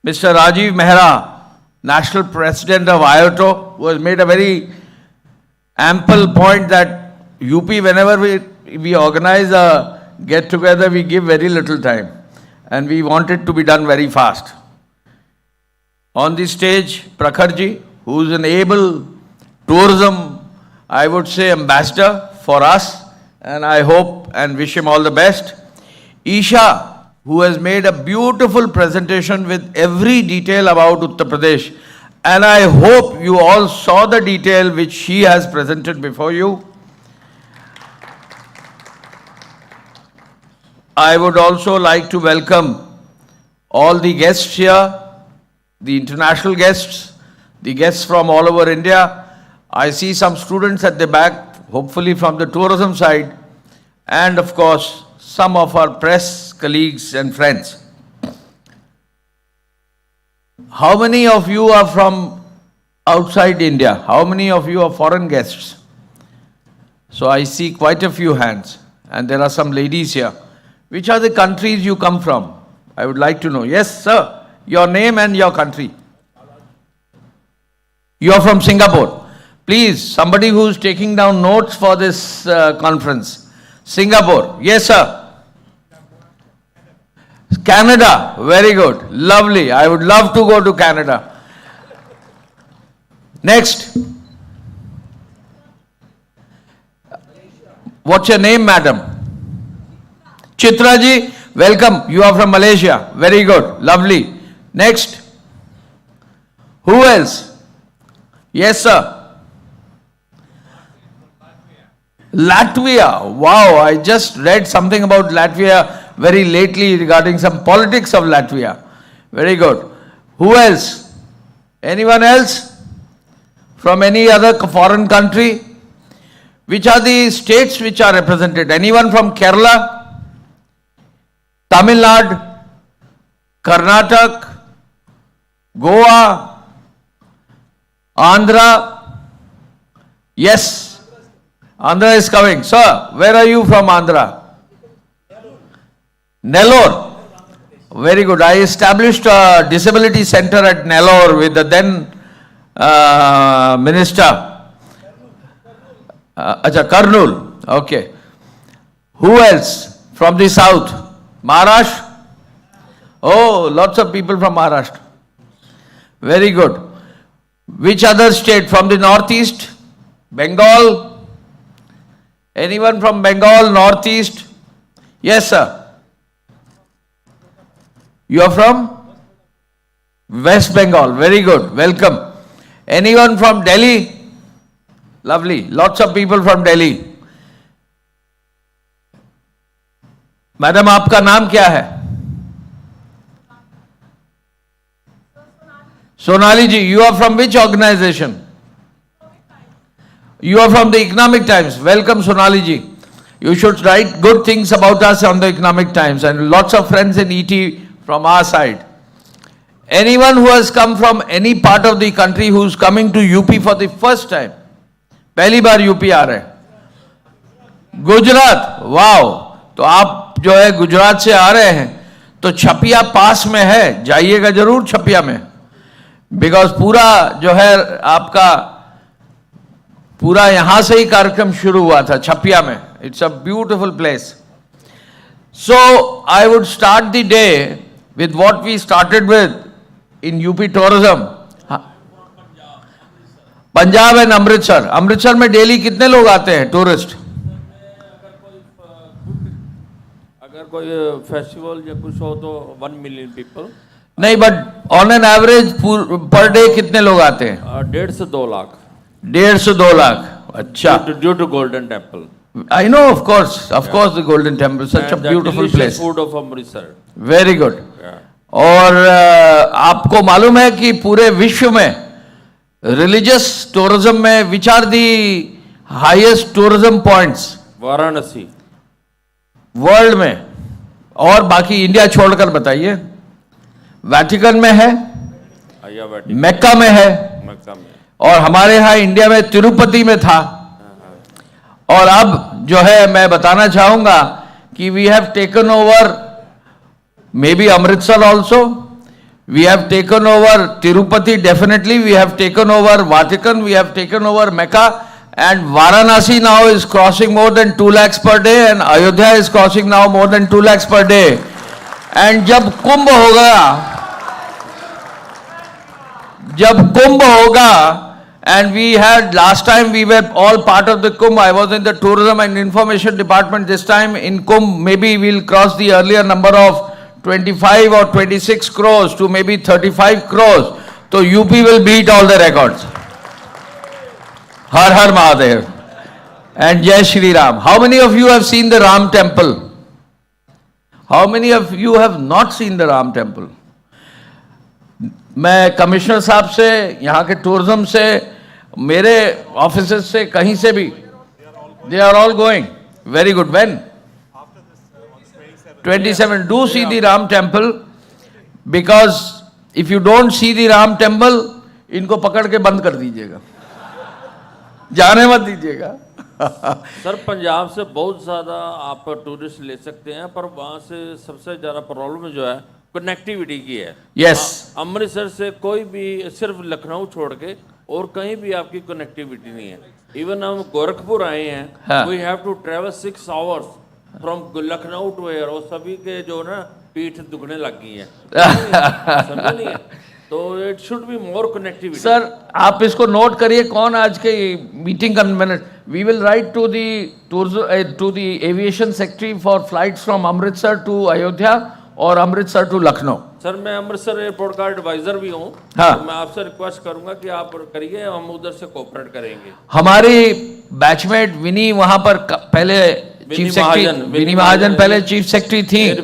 Mr. Rajiv Mehra, National President of IOTO, who has made a very ample point that UP, whenever we organize a get together, we give very little time. And we want it to be done very fast. On the stage, Prakharji, who is an able tourism, I would say, ambassador for us. And I hope and wish him all the best. Isha, who has made a beautiful presentation with every detail about Uttar Pradesh. And I hope you all saw the detail which she has presented before you. I would also like to welcome all the guests here, the international guests, the guests from all over India. I see some students at the back, hopefully from the tourism side, and of course, some of our press colleagues and friends. How many of you are from outside India? How many of you are foreign guests? So I see quite a few hands, and there are some ladies here. Which are the countries you come from? I would like to know. Yes, sir. Your name and your country. You are from Singapore. Please, somebody who is taking down notes for this conference. Singapore. Yes, sir. Canada. Very good. Lovely. I would love to go to Canada. Next. What's your name, madam? Chitra ji, welcome. You are from Malaysia. Very good. Lovely. Next. Who else? Yes, sir. Latvia. Wow, I just read something about Latvia very lately regarding some politics of Latvia. Very good. Who else? Anyone else? From any other foreign country? Which are the states which are represented? Anyone from Kerala? Tamil Nadu, Karnataka, Goa, Andhra. Yes, Andhra is coming. Sir, where are you from Andhra? Nellore. Very good. I established a disability center at Nellore with the then minister. Kurnool. Okay. Who else from the south? Maharashtra? Oh, lots of people from Maharashtra. Very good. Which other state? From the northeast? Bengal? Anyone from Bengal, northeast? Yes, sir. You are from West Bengal. Very good. Welcome. Anyone from Delhi? Lovely. Lots of people from Delhi. Madam आपका नाम क्या है? Sonali ji, you are from which organization? You are from the Economic Times. Welcome, Sonali ji. You should write good things about us on the Economic Times, and lots of friends in ET from our side. Anyone who has come from any part of the country who is coming to UP for the first time? पहली बार UP आ रहे हैं. Gujarat. Wow. तो आप जो है गुजरात से आ रहे हैं तो छपिया पास में है, जाइएगा जरूर छपिया में, बिकॉज पूरा जो है आपका पूरा यहां से ही कार्यक्रम शुरू हुआ था छपिया में. It's a beautiful place. So I would start the day with what we started with in UP tourism. Punjab and Amritsar. Amritsar में डेली कितने लोग आते हैं टूरिस्ट? कोई फेस्टिवल या कुछ हो तो 1 मिलियन पीपल. नहीं, but on an average per day कितने लोग आते हैं? 1.5 से 2 लाख. 1.5 से 2 लाख. अच्छा. Due to Golden Temple. I know, of course, the Golden Temple, such a beautiful place. Food of Amritsar. Very good. और आपको मालूम है कि पूरे विश्व में रिलीजियस टूरिज्म में which are the highest tourism points? Varanasi. World में. और बाकी इंडिया छोड़कर बताइए. वेटिकन में है, मक्का में है, और हमारे यहाँ इंडिया में तिरुपति में था. और अब जो है मैं बताना चाहूंगा कि we have taken over maybe Amritsar also, we have taken over Tirupati, definitely we have taken over Vatican, we have taken over Mecca, and Varanasi now is crossing more than 2 lakhs per day, and Ayodhya is crossing now more than 2 lakhs per day. And जब कुंभ होगा, and we had last time we were all part of the Kumbh. I was in the tourism and information department. This time in Kumbh, maybe we'll cross the earlier number of 25 or 26 crores to maybe 35 crores. So UP will beat all the records. Har Har Mahadev and Jai Shri Ram. How many of you have seen the Ram temple? How many of you have not seen the Ram temple? मैं commissioner साहब से, यहाँ के tourism से, मेरे officers से, कहीं से भी, they are all going. Very good. When? 27. Do see the Ram temple, because if you don't see the Ram temple, इनको पकड़ के बंद कर दीजिएगा, जाने मत दीजिएगा. सर पंजाब से बहुत ज़्यादा आप टूरिस्ट ले सकते हैं, पर वहाँ से सबसे ज़्यादा प्रॉब्लम जो है कनेक्टिविटी की है. यस. अमृतसर से कोई भी, सिर्फ लखनऊ छोड़ के और कहीं भी आपकी कनेक्टिविटी नहीं है. इवन हम गोरखपुर आए हैं, we have to travel 6 hours from Lucknow to here, और सभी के जो ना पीठ दुखने लग गई है. समझ नहीं है, तो it should be more connectivity. Sir आप इसको नोट करिए, कौन आज के मीटिंग का minute. We will write to the aviation secretary for flights from Amritsar to Ayodhya और अमृतसर टू लखनऊ. सर मैं अमृतसर एयरपोर्ट का एडवाइजर भी हूँ. हाँ. तो मैं आपसे रिक्वेस्ट करूंगा कि आप करिए, हम उधर से कोऑपरेट करेंगे. हमारी बैचमेट विनी वहां पर पहले चीफ सेक्रेटरी, विनी महाजन पहले चीफ सेक्रेटरी थी.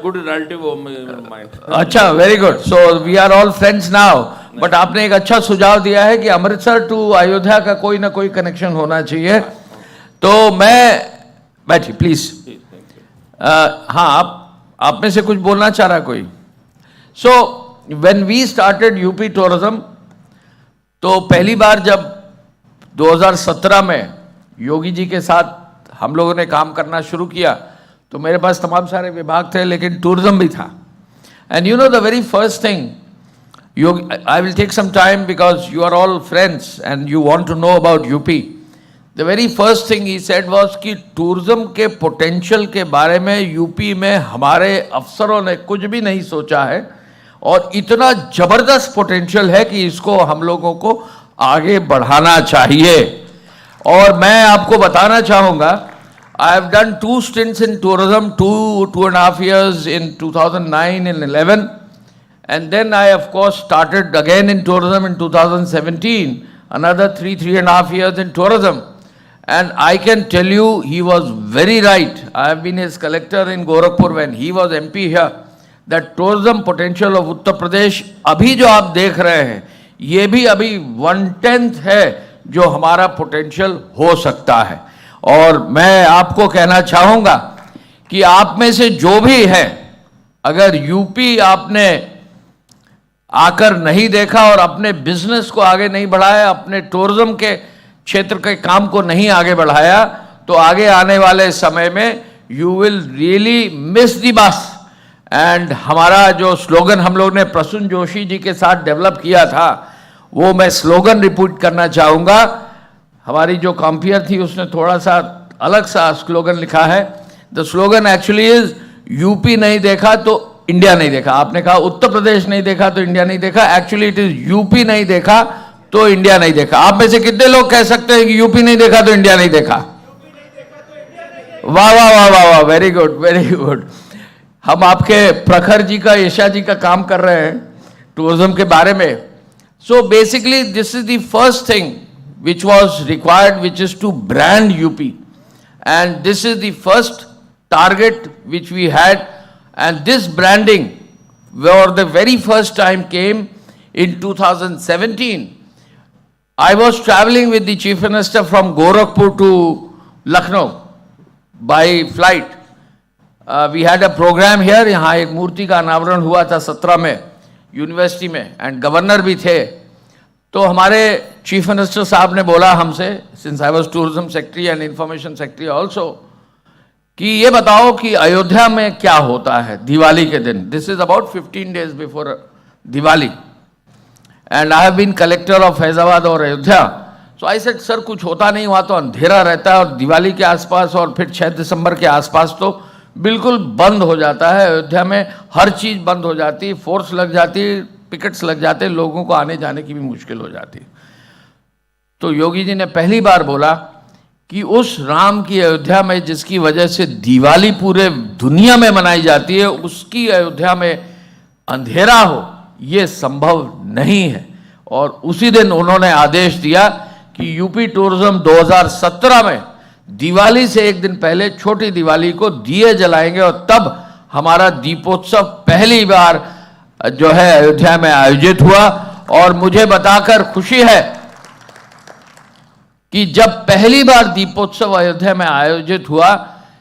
Good relative of mine. अच्छा, very good. So we are all friends now. But आपने एक अच्छा सुझाव दिया है कि अमृतसर टू अयोध्या का कोई ना कोई कनेक्शन होना चाहिए. तो मैं बैठिए प्लीज. हाँ, आप में से कुछ बोलना चाह रहा कोई? So when we started UP tourism, तो पहली बार जब 2017 में योगी जी के साथ हम लोगों ने काम करना शुरू किया, तो मेरे पास तमाम सारे विभाग थे, लेकिन टूरिज्म भी था. And you know the very first thing, I will take some time because you are all friends and you want to know about UP. The very first thing he said was कि tourism के potential के बारे में UP में हमारे अफसरों ने कुछ भी नहीं सोचा है, और इतना जबरदस्त पोटेंशियल है कि इसको हम लोगों को आगे बढ़ाना चाहिए. और मैं आपको बताना चाहूँगा, I have done 2 stints in tourism, 2.5 years in 2009 and 11. And then I, of course, started again in tourism in 2017, another 3.5 years in tourism. And I can tell you, he was very right. I have been his collector in Gorakhpur when he was MP here. That tourism potential of Uttar Pradesh, अभी जो आप देख रहे हैं, ये भी अभी 1/10 है जो हमारा पोटेंशियल हो सकता है. और मैं आपको कहना चाहूँगा कि आप में से जो भी है, अगर यूपी आपने आकर नहीं देखा और अपने बिजनेस को आगे नहीं बढ़ाया, अपने टूरिज्म के क्षेत्र के काम को नहीं आगे बढ़ाया, तो आगे आने वाले समय में you will really miss the bus. And हमारा जो स्लोगन हम लोग ने प्रसून जोशी जी के साथ डेवलप किया था, वो मैं स्लोगन रिपीट करना चाहूँगा. हमारी जो कॉम्पियर थी उसने थोड़ा सा अलग सा स्लोगन लिखा है. The slogan actually is UP नहीं देखा तो इंडिया नहीं देखा. आपने कहा उत्तर प्रदेश नहीं देखा तो इंडिया नहीं देखा. एक्चुअली इट इज यूपी नहीं देखा तो इंडिया नहीं देखा. आप में से कितने लोग कह सकते हैं कि यूपी नहीं देखा तो इंडिया नहीं देखा? वाह वाह वाह वाह वाह, वेरी गुड वेरी गुड. हम आपके प्रखर जी का, ईशा जी का काम कर रहे हैं टूरिज्म के बारे में. So basically this is the first thing which was required, which is to brand UP. And this is the first target which we had. And this branding, for the very first time, came in 2017. I was traveling with the Chief Minister from Gorakhpur to Lucknow by flight. We had a program here. यहाँ एक मूर्ति का अनावरण हुआ था 17 में university में, and governor भी थे. तो हमारे चीफ मिनिस्टर साहब ने बोला हमसे, since I was tourism secretary and information secretary also, कि ये बताओ कि अयोध्या में क्या होता है दिवाली के दिन. This is about 15 days before Diwali, and I have been collector of Faizabad और Ayodhya. So I said, sir, कुछ होता नहीं, वहाँ तो अंधेरा रहता है और दिवाली के आसपास और फिर 6 दिसंबर के आसपास तो बिल्कुल बंद हो जाता है। अयोध्या में हर चीज़ बंद हो जाती है, फोर्स लग जाती है, पिकेट्स लग जाते हैं, लोगों को आने जाने की भी मुश्किल हो जाती है। तो योगी जी ने पहली बार बोला कि उस राम की अयोध्या में जिसकी वजह से दिवाली पूरे दुनिया में मनाई जाती है, उसकी अयोध्या में अंधेरा हो, ये संभव नहीं है। और उसी दिन उन्होंने आदेश दिया कि यूपी टूरिज्म 2017 में दिवाली से एक दिन पहले छोटी दिवाली को दिए जलाएंगे और तब हमारा दीपोत्सव पहली बार जो है अयोध्या में आयोजित हुआ। और मुझे बताकर खुशी है कि जब पहली बार दीपोत्सव अयोध्या में आयोजित हुआ,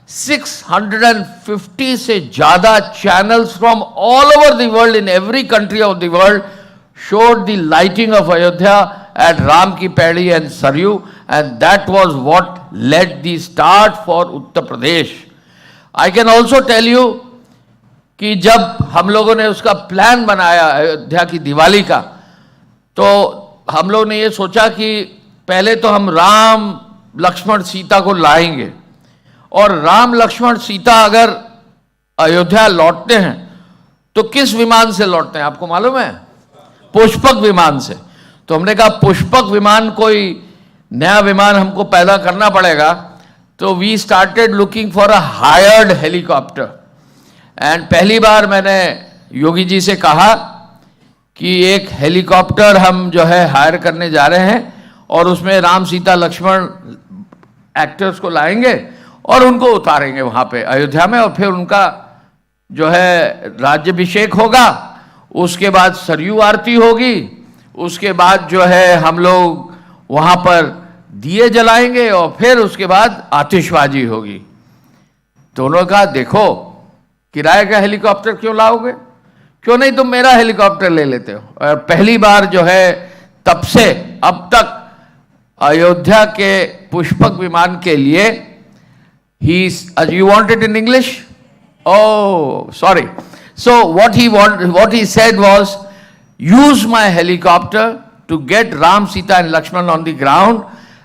650 से ज्यादा channels from all over the world, in every country of the world, showed the lighting of Ayodhya at Ram Ki Paidi and Saryu, and that was what led the start for Uttar Pradesh. I can also tell you कि जब हम लोगों ने उसका plan बनाया अयोध्या की दिवाली का, तो हम लोग ने ये सोचा कि पहले तो हम राम लक्ष्मण सीता को लाएंगे, और राम लक्ष्मण सीता अगर अयोध्या लौटते हैं तो किस विमान से लौटते हैं आपको मालूम है? पुष्पक विमान से। तो हमने कहा पुष्पक विमान, कोई नया विमान हमको पैदा करना पड़ेगा। तो we started looking for a hired helicopter, and पहली बार मैंने योगी जी से कहा कि एक हेलीकॉप्टर हम जो है हायर करने जा रहे हैं और उसमें राम सीता लक्ष्मण एक्टर्स को लाएंगे और उनको उतारेंगे वहां पे अयोध्या में, और फिर उनका जो है राज्याभिषेक होगा, उसके बाद सरयू आरती होगी, उसके बाद जो है हम लोग वहां पर दिए जलाएंगे और फिर उसके बाद आतिशबाजी होगी। तो उन्होंने कहा देखो, किराए का हेलीकॉप्टर क्यों लाओगे, क्यों नहीं तुम मेरा हेलीकॉप्टर ले लेते हो। और पहली बार जो है तब से अब तक अयोध्या के पुष्पक विमान के लिए you want it in English? Oh, sorry. So what he said was, use my helicopter to get Ram, Sita and Lakshman on the ground,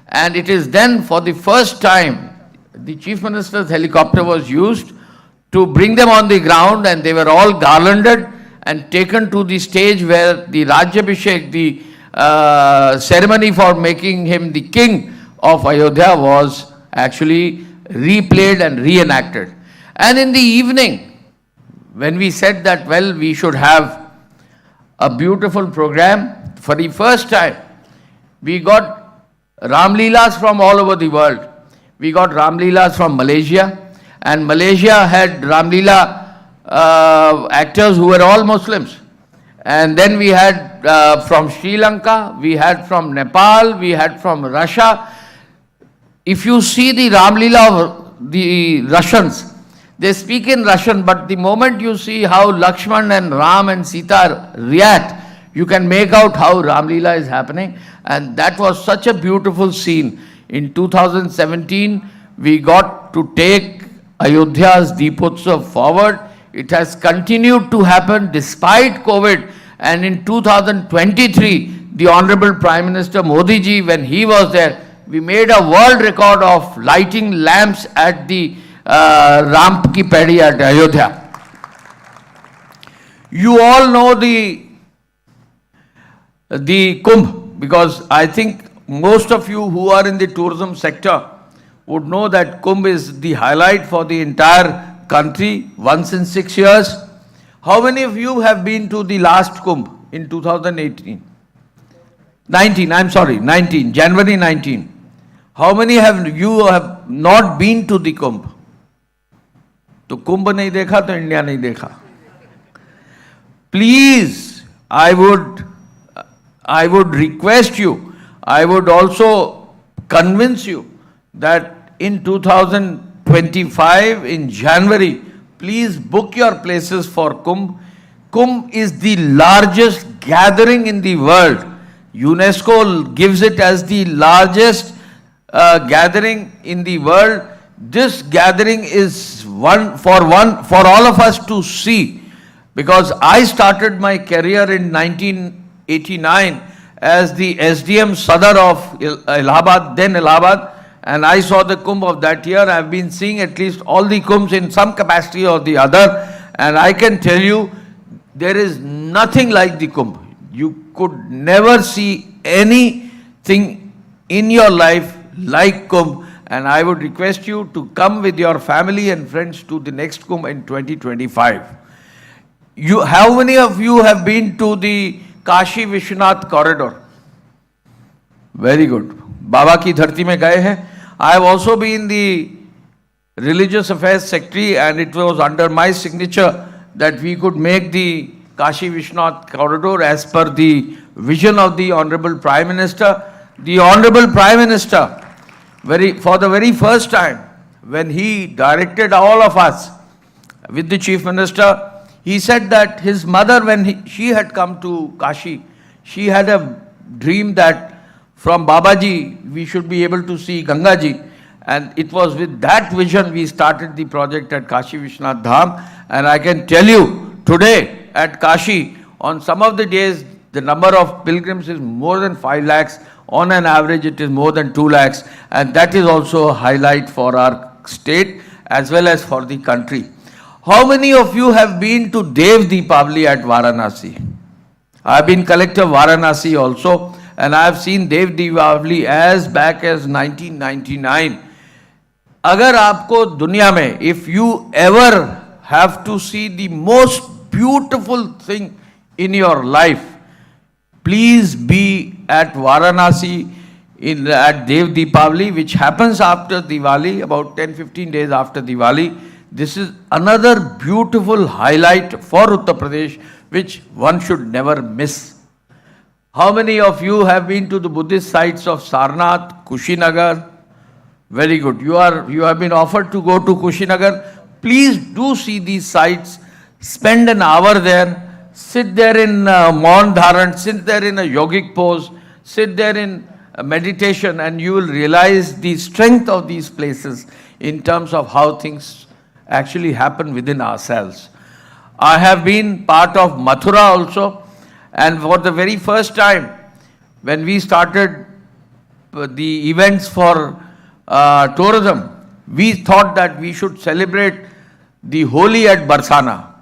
and it is then for the first time the Chief Minister's helicopter was used to bring them on the ground, and they were all garlanded and taken to the stage where the Rajyabhishek, the ceremony for making him the king of Ayodhya, was actually replayed and reenacted. And in the evening, when we said that, well, we should have a beautiful program, for the first time, we got Ram Leelas from all over the world. We got Ram Leelas from Malaysia, and Malaysia had Ram Leela actors who were all Muslims. And then we had from Sri Lanka, we had from Nepal, we had from Russia. If you see the Ram Leela of the Russians, they speak in Russian, but the moment you see how Lakshman and Ram and Sita react, you can make out how Ram Leela is happening. And that was such a beautiful scene. In 2017, we got to take Ayodhya's Deepotsav forward. It has continued to happen despite COVID. And in 2023, the Honorable Prime Minister Modi ji, when he was there, we made a world record of lighting lamps at the Ram Ki Paidi at Ayodhya. You all know the Kumbh, because I think most of you who are in the tourism sector would know that Kumbh is the highlight for the entire country once in 6 years. How many of you have been to the last Kumbh in 2018? 19, January 19. How many have you have not been to the Kumbh? तो कुंभ नहीं देखा तो India नहीं देखा. Please, I would request you, I would also convince you that in 2025 in January, please book your places for Kumbh. Kumbh is the largest gathering in the world. UNESCO gives it as the largest gathering in the world. This gathering is one for all of us to see, because I started my career in 1989 as the SDM Sadar of Allahabad, then Allahabad, and I saw the Kumbh of that year. I have been seeing at least all the Kumbhs in some capacity or the other, and I can tell you, there is nothing like the Kumbh. You could never see anything in your life like Kumbh, and I would request you to come with your family and friends to the next Kumbh in 2025. How many of you have been to the Kashi Vishwanath corridor? Very good. Baba ki dharti mein gaye hai. I have also been the religious affairs secretary, and it was under my signature that we could make the Kashi Vishwanath corridor as per the vision of the Honorable Prime Minister. The Honorable Prime Minister, for the very first time, when he directed all of us with the Chief Minister, he said that his mother, when she had come to Kashi, she had a dream that from Babaji we should be able to see Gangaji, and it was with that vision we started the project at Kashi Vishwanath Dham. And I can tell you, today at Kashi, on some of the days, the number of pilgrims is more than 5 lakhs. On an average, it is more than 2 lakhs. And that is also a highlight for our state as well as for the country. How many of you have been to Dev Deepavali at Varanasi? I have been collector of Varanasi also, and I have seen Dev Deepavali as back as 1999. Agar aapko dunya mein, if you ever have to see the most beautiful thing in your life, please be at Varanasi at Dev Deepavali, which happens after Diwali, about 10-15 days after Diwali. This is another beautiful highlight for Uttar Pradesh, which one should never miss. How many of you have been to the Buddhist sites of Sarnath, Kushinagar? Very good. You have been offered to go to Kushinagar. Please do see these sites. Spend an hour there. Sit there in Maun Dharan. Sit there in a yogic pose. Sit there in meditation, and you will realize the strength of these places in terms of how things actually happen within ourselves. I have been part of Mathura also, and for the very first time, when we started the events for tourism, we thought that we should celebrate the Holi at Barsana.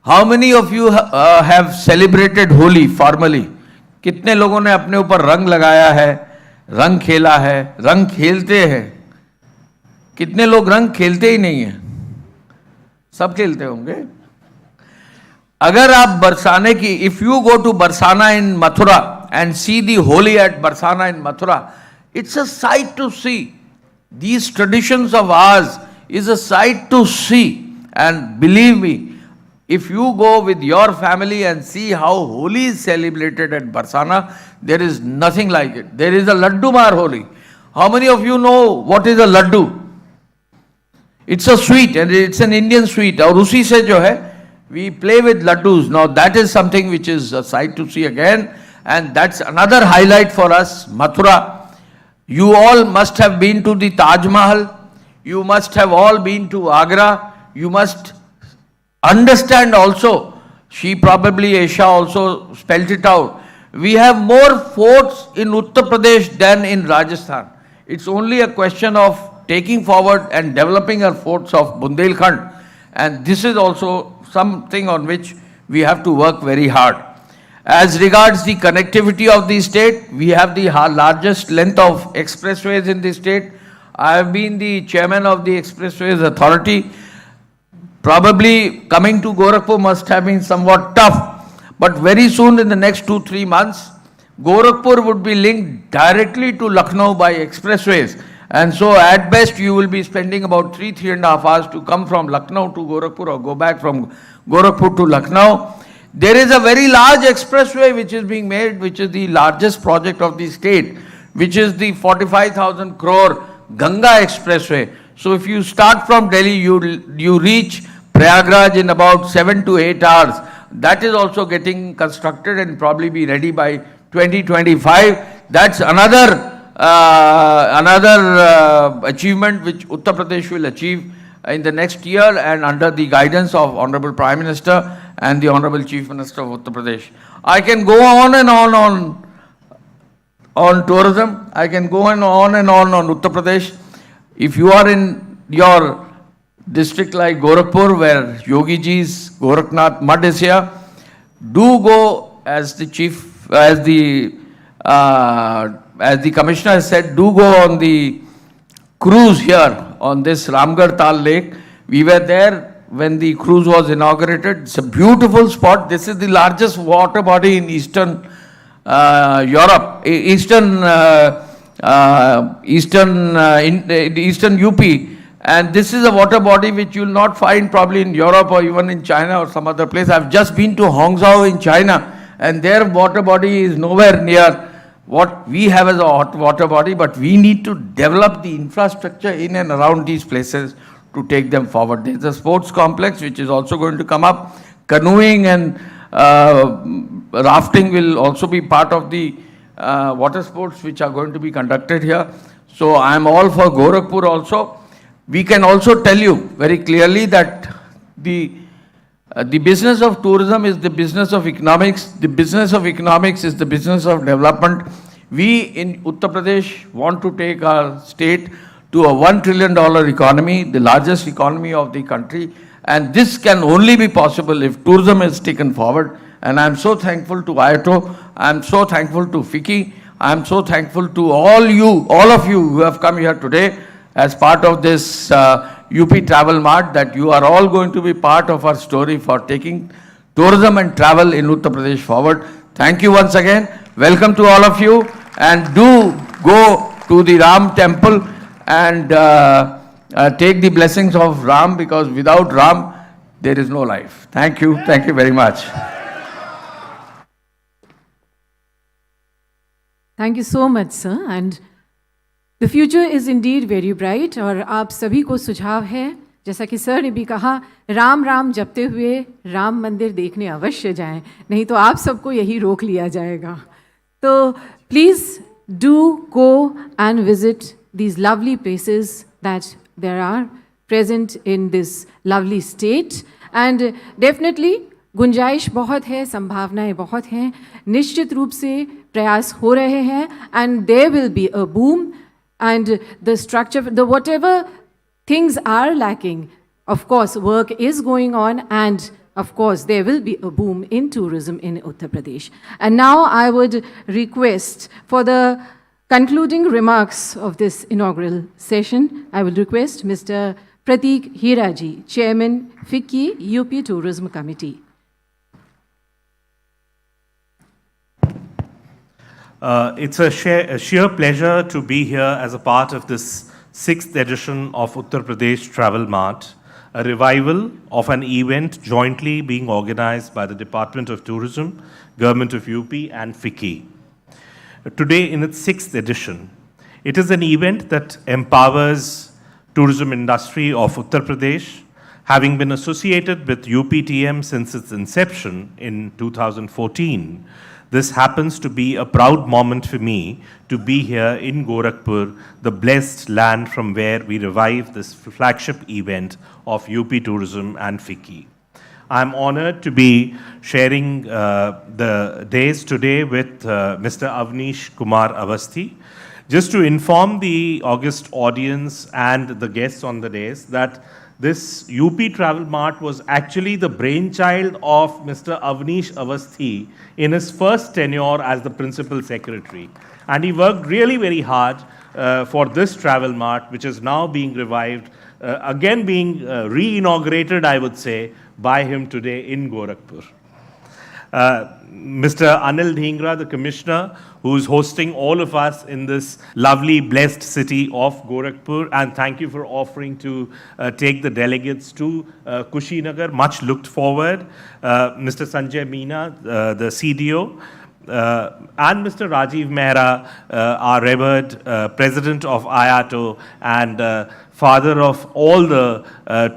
How many of you have celebrated Holi formally? कितने लोगों ने अपने ऊपर रंग लगाया है, रंग खेला है, रंग खेलते हैं? कितने लोग रंग खेलते ही नहीं हैं? सब खेलते होंगे. अगर आप बरसाने की, if you go to Barsana in Mathura and see the Holi at Barsana in Mathura, it's a sight to see. These traditions of ours is a sight to see, and believe me, if you go with your family and see how Holi is celebrated at Barsana, there is nothing like it. There is a Laddu Mar Holi. How many of you know what is a Laddu? It's a sweet, and it's an Indian sweet. Aur usi se jo hai, we play with laddus. Now that is something which is a sight to see again, and that's another highlight for us, Mathura. You all must have been to the Taj Mahal. You must have all been to Agra. You must understand also, she probably, Aisha also spelled it out. We have more forts in Uttar Pradesh than in Rajasthan. It's only a question of taking forward and developing our forts of Bundelkhand. And this is also something on which we have to work very hard. As regards the connectivity of the state, we have the largest length of expressways in the state. I have been the chairman of the Expressways Authority. Probably coming to Gorakhpur must have been somewhat tough, but very soon in the next 2-3 months, Gorakhpur would be linked directly to Lucknow by expressways. And so at best you will be spending about 3.5 hours to come from Lucknow to Gorakhpur or go back from Gorakhpur to Lucknow. There is a very large expressway which is being made, which is the largest project of the state, which is the 45,000 crore Ganga Expressway. So if you start from Delhi, you reach Prayagraj in about 7 to 8 hours. That is also getting constructed and probably be ready by 2025. That's another achievement which Uttar Pradesh will achieve in the next year, and under the guidance of Honorable Prime Minister and the Honorable Chief Minister of Uttar Pradesh. I can go on and on on tourism. I can go on and on Uttar Pradesh. If you are in your district like Gorakhpur, where Yogi Ji's Gorakhnath Mart is here, do go as the chief, as the commissioner has said, do go on the cruise here on this Ramgarh Tal Lake. We were there when the cruise was inaugurated. It's a beautiful spot. This is the largest water body in Eastern Europe, Eastern UP. And this is a water body which you will not find probably in Europe or even in China or some other place. I've just been to Hangzhou in China, and their water body is nowhere near what we have as a hot water body, but we need to develop the infrastructure in and around these places to take them forward. There's a sports complex which is also going to come up. Canoeing and rafting will also be part of the water sports which are going to be conducted here. So I am all for Gorakhpur also. We can also tell you very clearly that the business of tourism is the business of economics. The business of economics is the business of development. We in Uttar Pradesh want to take our state to a $1 trillion economy, the largest economy of the country. And this can only be possible if tourism is taken forward. And I'm so thankful to IATO. I'm so thankful to FICCI. I'm so thankful to all of you who have come here today as part of this UP Travel Mart, that you are all going to be part of our story for taking tourism and travel in Uttar Pradesh forward. Thank you once again. Welcome to all of you, and do go to the Ram temple and take the blessings of Ram, because without Ram there is no life. Thank you. Thank you very much. Thank you so much, sir. And the future is indeed very bright. और आप सभी को सुझाव है, जैसा कि sir ने भी कहा, राम राम जपते हुए राम मंदिर देखने अवश्य जाएं, नहीं तो आप सबको यही रोक लिया जाएगा. तो please do go and visit these lovely places that there are present in this lovely state. And definitely गुंजाइश बहुत है, संभावनाएं बहुत हैं, निश्चित रूप से प्रयास हो रहे हैं, and there will be a boom. And the structure, the whatever things are lacking, of course, work is going on, and of course, there will be a boom in tourism in Uttar Pradesh. And now I would request for the concluding remarks of this inaugural session, I will request Mr. Prateek Hiraji, Chairman, FICCI UP Tourism Committee. It's a sheer pleasure to be here as a part of this 6th edition of Uttar Pradesh Travel Mart, a revival of an event jointly being organized by the Department of Tourism, Government of UP and FICCI. Today in its 6th edition, it is an event that empowers tourism industry of Uttar Pradesh, having been associated with UPTM since its inception in 2014. This happens to be a proud moment for me to be here in Gorakhpur, the blessed land from where we revive this flagship event of UP Tourism and FICCI. I'm honored to be sharing the days today with Mr. Avnish Kumar Avasthi. Just to inform the august audience and the guests on the days that this UP Travel Mart was actually the brainchild of Mr. Avnish Avasthi in his first tenure as the Principal Secretary. And he worked really very hard for this Travel Mart, which is now being revived, again being re-inaugurated, I would say, by him today in Gorakhpur. Mr. Anil Dhingra, the Commissioner, who is hosting all of us in this lovely, blessed city of Gorakhpur. And thank you for offering to take the delegates to Kushinagar, much looked forward. Mr. Sanjay Meena, the CDO. And Mr. Rajiv Mehra, our revered President of IATO and father of all the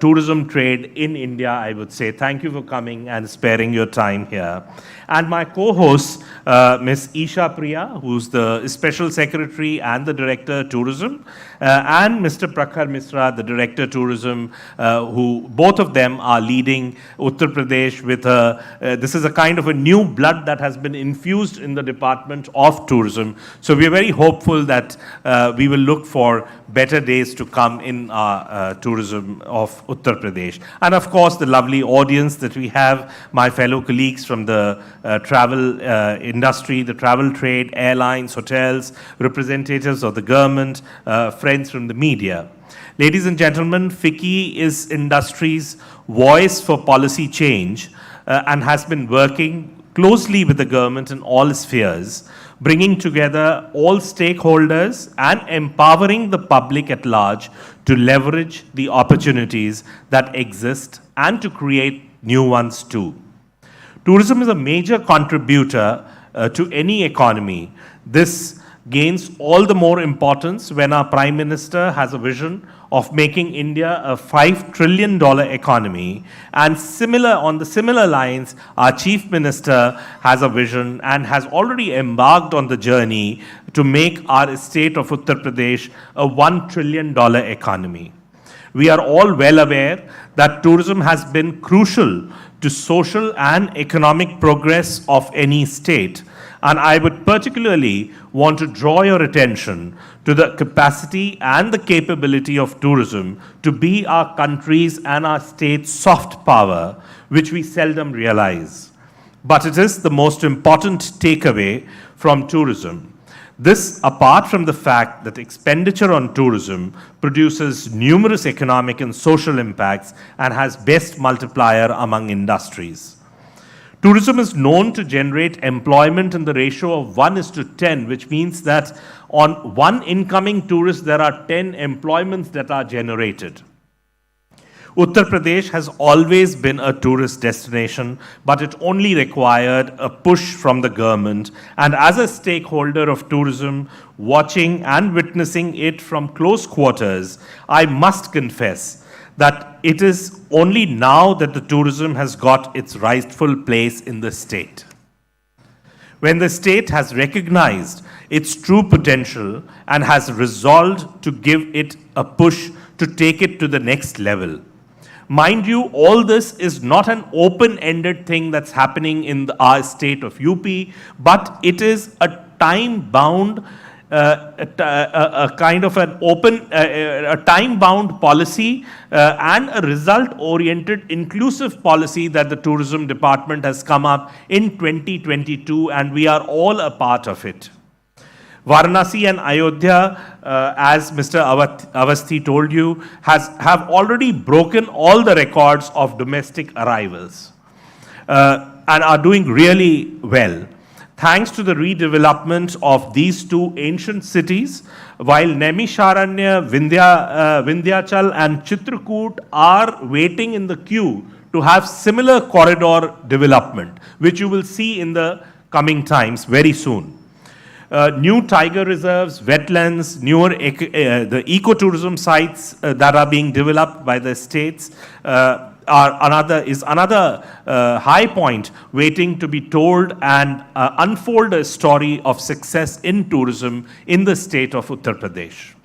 tourism trade in India, I would say. Thank you for coming and sparing your time here. And my co-host, Ms. Isha Priya, who's the Special Secretary and the Director Tourism, and Mr. Prakhar Misra, the Director Tourism, who both of them are leading Uttar Pradesh with this is a kind of a new blood that has been infused in the Department of Tourism. So we are very hopeful that we will look for better days to come in our tourism of Uttar Pradesh. And of course, the lovely audience that we have, my fellow colleagues from the travel industry, the travel trade, airlines, hotels, representatives of the government, friends from the media. Ladies and gentlemen, FICCI is industry's voice for policy change and has been working closely with the government in all spheres, bringing together all stakeholders and empowering the public at large to leverage the opportunities that exist and to create new ones too. Tourism is a major contributor to any economy. This gains all the more importance when our Prime Minister has a vision of making India a $5 trillion economy. And on the similar lines, our Chief Minister has a vision and has already embarked on the journey to make our state of Uttar Pradesh a $1 trillion economy. We are all well aware that tourism has been crucial to social and economic progress of any state. And I would particularly want to draw your attention to the capacity and the capability of tourism to be our country's and our state's soft power, which we seldom realize. But it is the most important takeaway from tourism. This, apart from the fact that expenditure on tourism produces numerous economic and social impacts and has best multiplier among industries. Tourism is known to generate employment in the ratio of 1:10, which means that on one incoming tourist, there are 10 employments that are generated. Uttar Pradesh has always been a tourist destination, but it only required a push from the government. And as a stakeholder of tourism, watching and witnessing it from close quarters, I must confess that it is only now that the tourism has got its rightful place in the state. When the state has recognized its true potential and has resolved to give it a push to take it to the next level. Mind you, all this is not an open-ended thing that's happening in our state of UP, but it is a time-bound, a kind of an open, a time-bound policy and a result-oriented, inclusive policy that the tourism department has come up in 2022, and we are all a part of it. Varanasi and Ayodhya, as Mr. Avasthi told you, have already broken all the records of domestic arrivals and are doing really well. Thanks to the redevelopment of these two ancient cities, while Naimisharanya, Vindhyachal and Chitrakoot are waiting in the queue to have similar corridor development, which you will see in the coming times very soon. New tiger reserves, wetlands, newer the ecotourism sites that are being developed by the states is another high point waiting to be told and unfold a story of success in tourism in the state of Uttar Pradesh.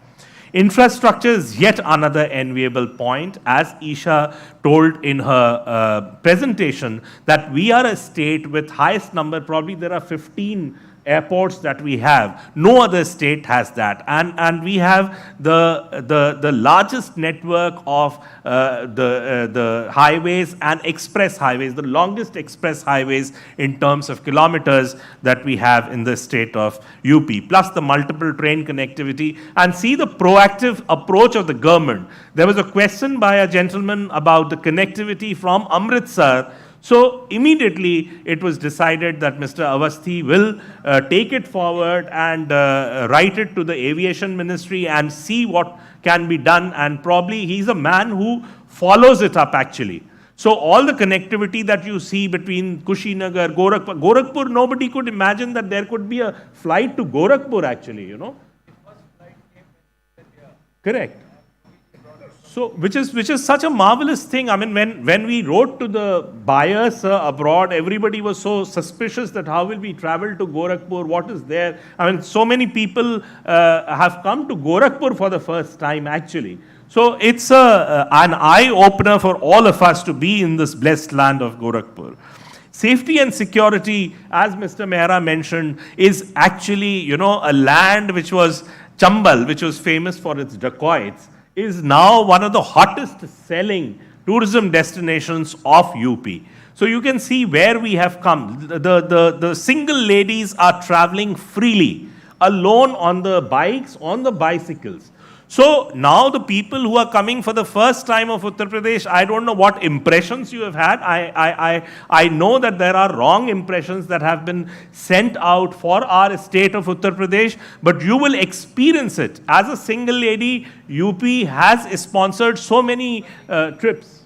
Infrastructure is yet another enviable point, as Isha told in her presentation, that we are a state with highest number, probably there are 15 airports that we have. No other state has that. And we have the largest network of the highways and express highways, the longest express highways in terms of kilometers that we have in the state of UP, plus the multiple train connectivity. And see the proactive approach of the government. There was a question by a gentleman about the connectivity from Amritsar. So immediately it was decided that Mr. Avasthi will take it forward and write it to the aviation ministry and see what can be done, and probably he's a man who follows it up actually. So all the connectivity that you see between Kushinagar, Gorakhpur, nobody could imagine that there could be a flight to Gorakhpur actually, you know. Correct. So, which is such a marvelous thing. I mean, when we wrote to the buyers abroad, everybody was so suspicious that how will we travel to Gorakhpur? What is there? I mean, so many people have come to Gorakhpur for the first time, actually. So it's an eye opener for all of us to be in this blessed land of Gorakhpur. Safety and security, as Mr. Mehra mentioned, is actually, a land which was Chambal, which was famous for its dacoits, is now one of the hottest selling tourism destinations of UP. So you can see where we have come. The single ladies are traveling freely, alone on the bikes, on the bicycles. So now the people who are coming for the first time of Uttar Pradesh, I don't know what impressions you have had. I know that there are wrong impressions that have been sent out for our state of Uttar Pradesh, but you will experience it. As a single lady, UP has sponsored so many trips.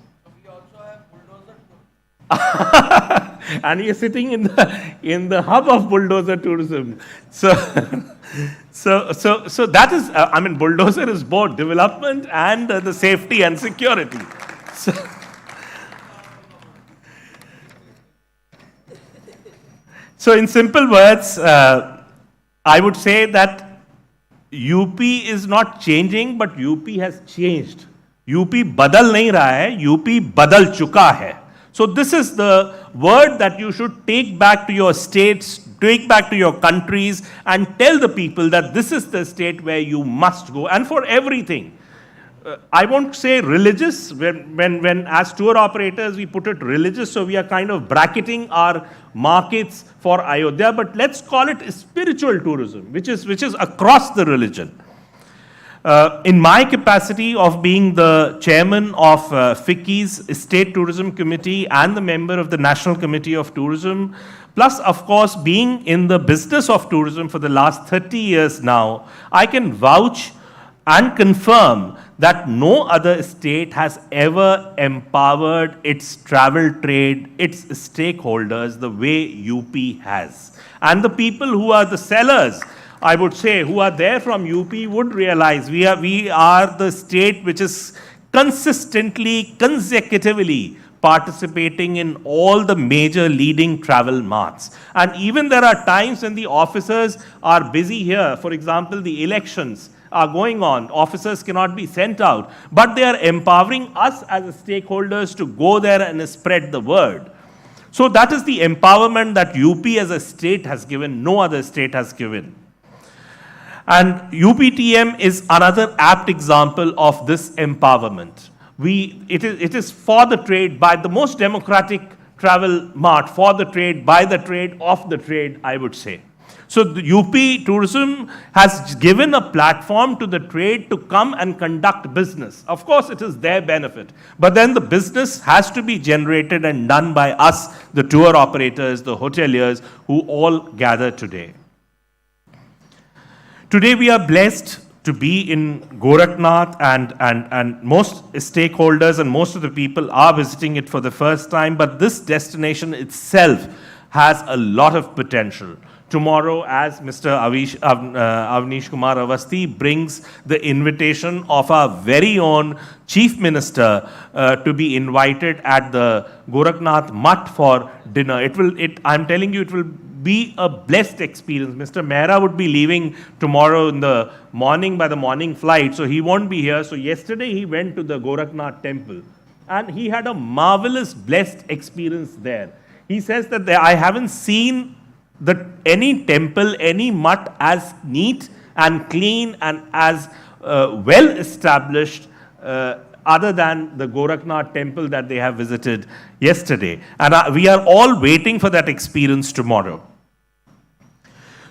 And he is sitting in the hub of bulldozer tourism. So that is, bulldozer is both development and the safety and security. So in simple words, I would say that UP is not changing, but UP has changed. UP badal nahi raha hai, UP badal chuka hai. So this is the word that you should take back to your states, take back to your countries, and tell the people that this is the state where you must go, and for everything. I won't say religious, when as tour operators we put it religious, so we are kind of bracketing our markets for Ayodhya, but let's call it spiritual tourism, which is across the religion. In my capacity of being the chairman of FICCI's State Tourism Committee and the member of the National Committee of Tourism, plus of course being in the business of tourism for the last 30 years now, I can vouch and confirm that no other state has ever empowered its travel trade, its stakeholders the way UP has. And the people who are the sellers, I would say, who are there from UP would realize we are the state which is consistently, consecutively participating in all the major leading travel marts. And even there are times when the officers are busy here. For example, the elections are going on. Officers cannot be sent out. But they are empowering us as stakeholders to go there and spread the word. So that is the empowerment that UP as a state has given, no other state has given. And UPTM is another apt example of this empowerment. It is for the trade, by the most democratic travel mart, for the trade, by the trade, of the trade, I would say. So the UP tourism has given a platform to the trade to come and conduct business. Of course, it is their benefit. But then the business has to be generated and done by us, the tour operators, the hoteliers, who all gather today. Today we are blessed to be in Gorakhnath, and most stakeholders and most of the people are visiting it for the first time, but this destination itself has a lot of potential. Tomorrow, as Mr. Avnish Kumar Avasthi brings the invitation of our very own Chief Minister to be invited at the Gorakhnath Mart for dinner. I'm telling you, it will be a blessed experience. Mr. Mehra would be leaving tomorrow in the morning by the morning flight, so he won't be here. So yesterday he went to the Gorakhnath temple and he had a marvelous, blessed experience there. He says that I haven't seen any temple, any mutt as neat and clean and as well established other than the Gorakhnath temple that they have visited yesterday. And we are all waiting for that experience tomorrow.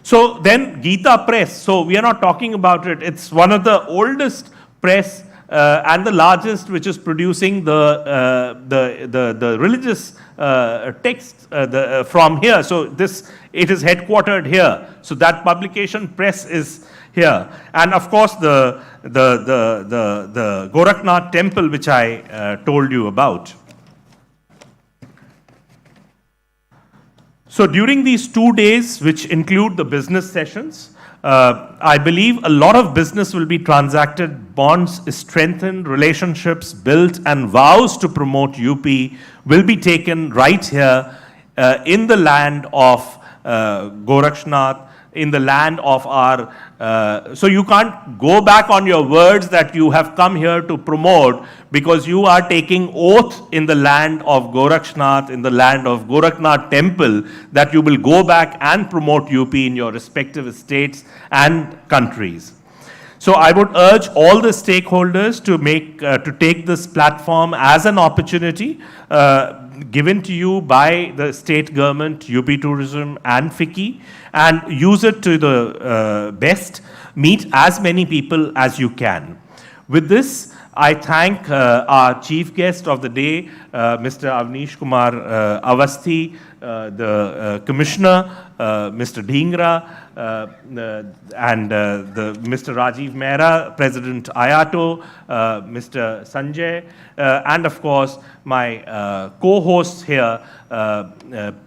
So then Gita Press, so we are not talking about it. It's one of the oldest press and the largest, which is producing the religious texts from here. So it is headquartered here. So that publication press is here. And of course the Gorakhnath temple, which I told you about. So during these 2 days, which include the business sessions, I believe a lot of business will be transacted, bonds strengthened, relationships built, and vows to promote UP will be taken right here in the land of Gorakhnath, in the land of our, so you can't go back on your words that you have come here to promote, because you are taking oath in the land of Gorakhnath, in the land of Gorakhnath temple, that you will go back and promote UP in your respective states and countries. So I would urge all the stakeholders to take this platform as an opportunity given to you by the state government, UP Tourism and FICCI, and use it to the best. Meet as many people as you can. With this, I thank our chief guest of the day, Mr. Avnish Kumar Avasthi, the Commissioner, Mr. Dhingra, and Mr. Rajiv Mehra, President IATO, Mr. Sanjay, and of course my co-hosts here,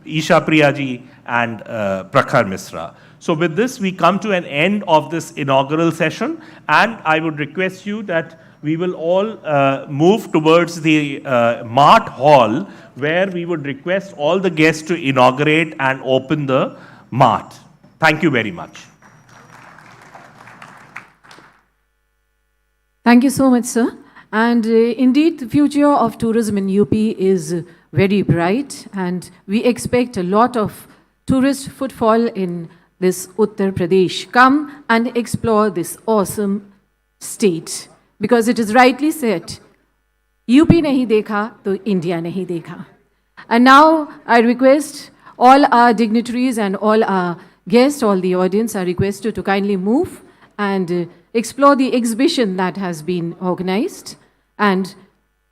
Isha Priyaji and Prakhar Misra. So with this, we come to an end of this inaugural session, and I would request you that we will all move towards the Mart Hall, where we would request all the guests to inaugurate and open the Mart. Thank you very much. Thank you so much, sir. And indeed, the future of tourism in UP is very bright, and we expect a lot of tourist footfall in this Uttar Pradesh. Come and explore this awesome state, because it is rightly said, UP nahi dekha, to India nahi dekha. And now I request all our dignitaries and all our guests, all the audience are requested to kindly move and explore the exhibition that has been organized, and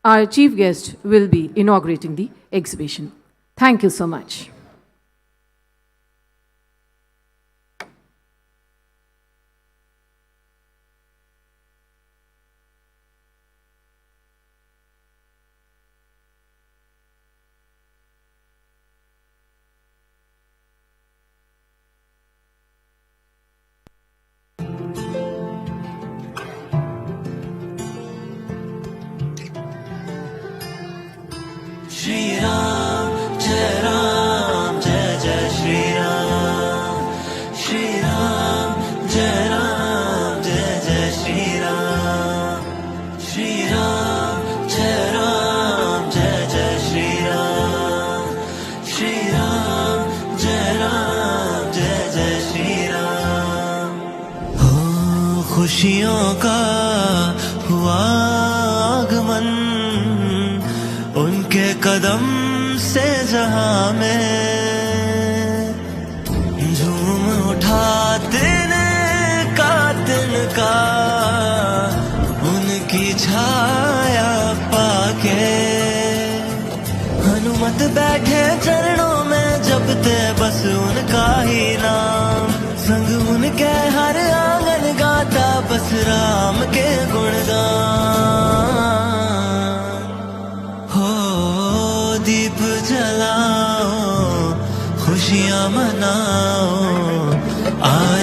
our chief guest will be inaugurating the exhibition. Thank you so much. Shri Ram, Jai Jai Shri Ram. Shri Ram, Jai Jai Shri Ram. Shri Ram, Jai Jai Shri Ram. Shri Ram, Jai Jai Shri Ram. Oh, खुशियों का हुआ आगमन, उनके कदम से जहां में झूम उठा तिनका उनकी छाया पाके। हनुमत बैठे चरणों में जपते बस उनका ही नाम, संग उनके हर आंगन गाता बस राम के गुणगान। दीप जलाओ, खुशियां मनाओ, आए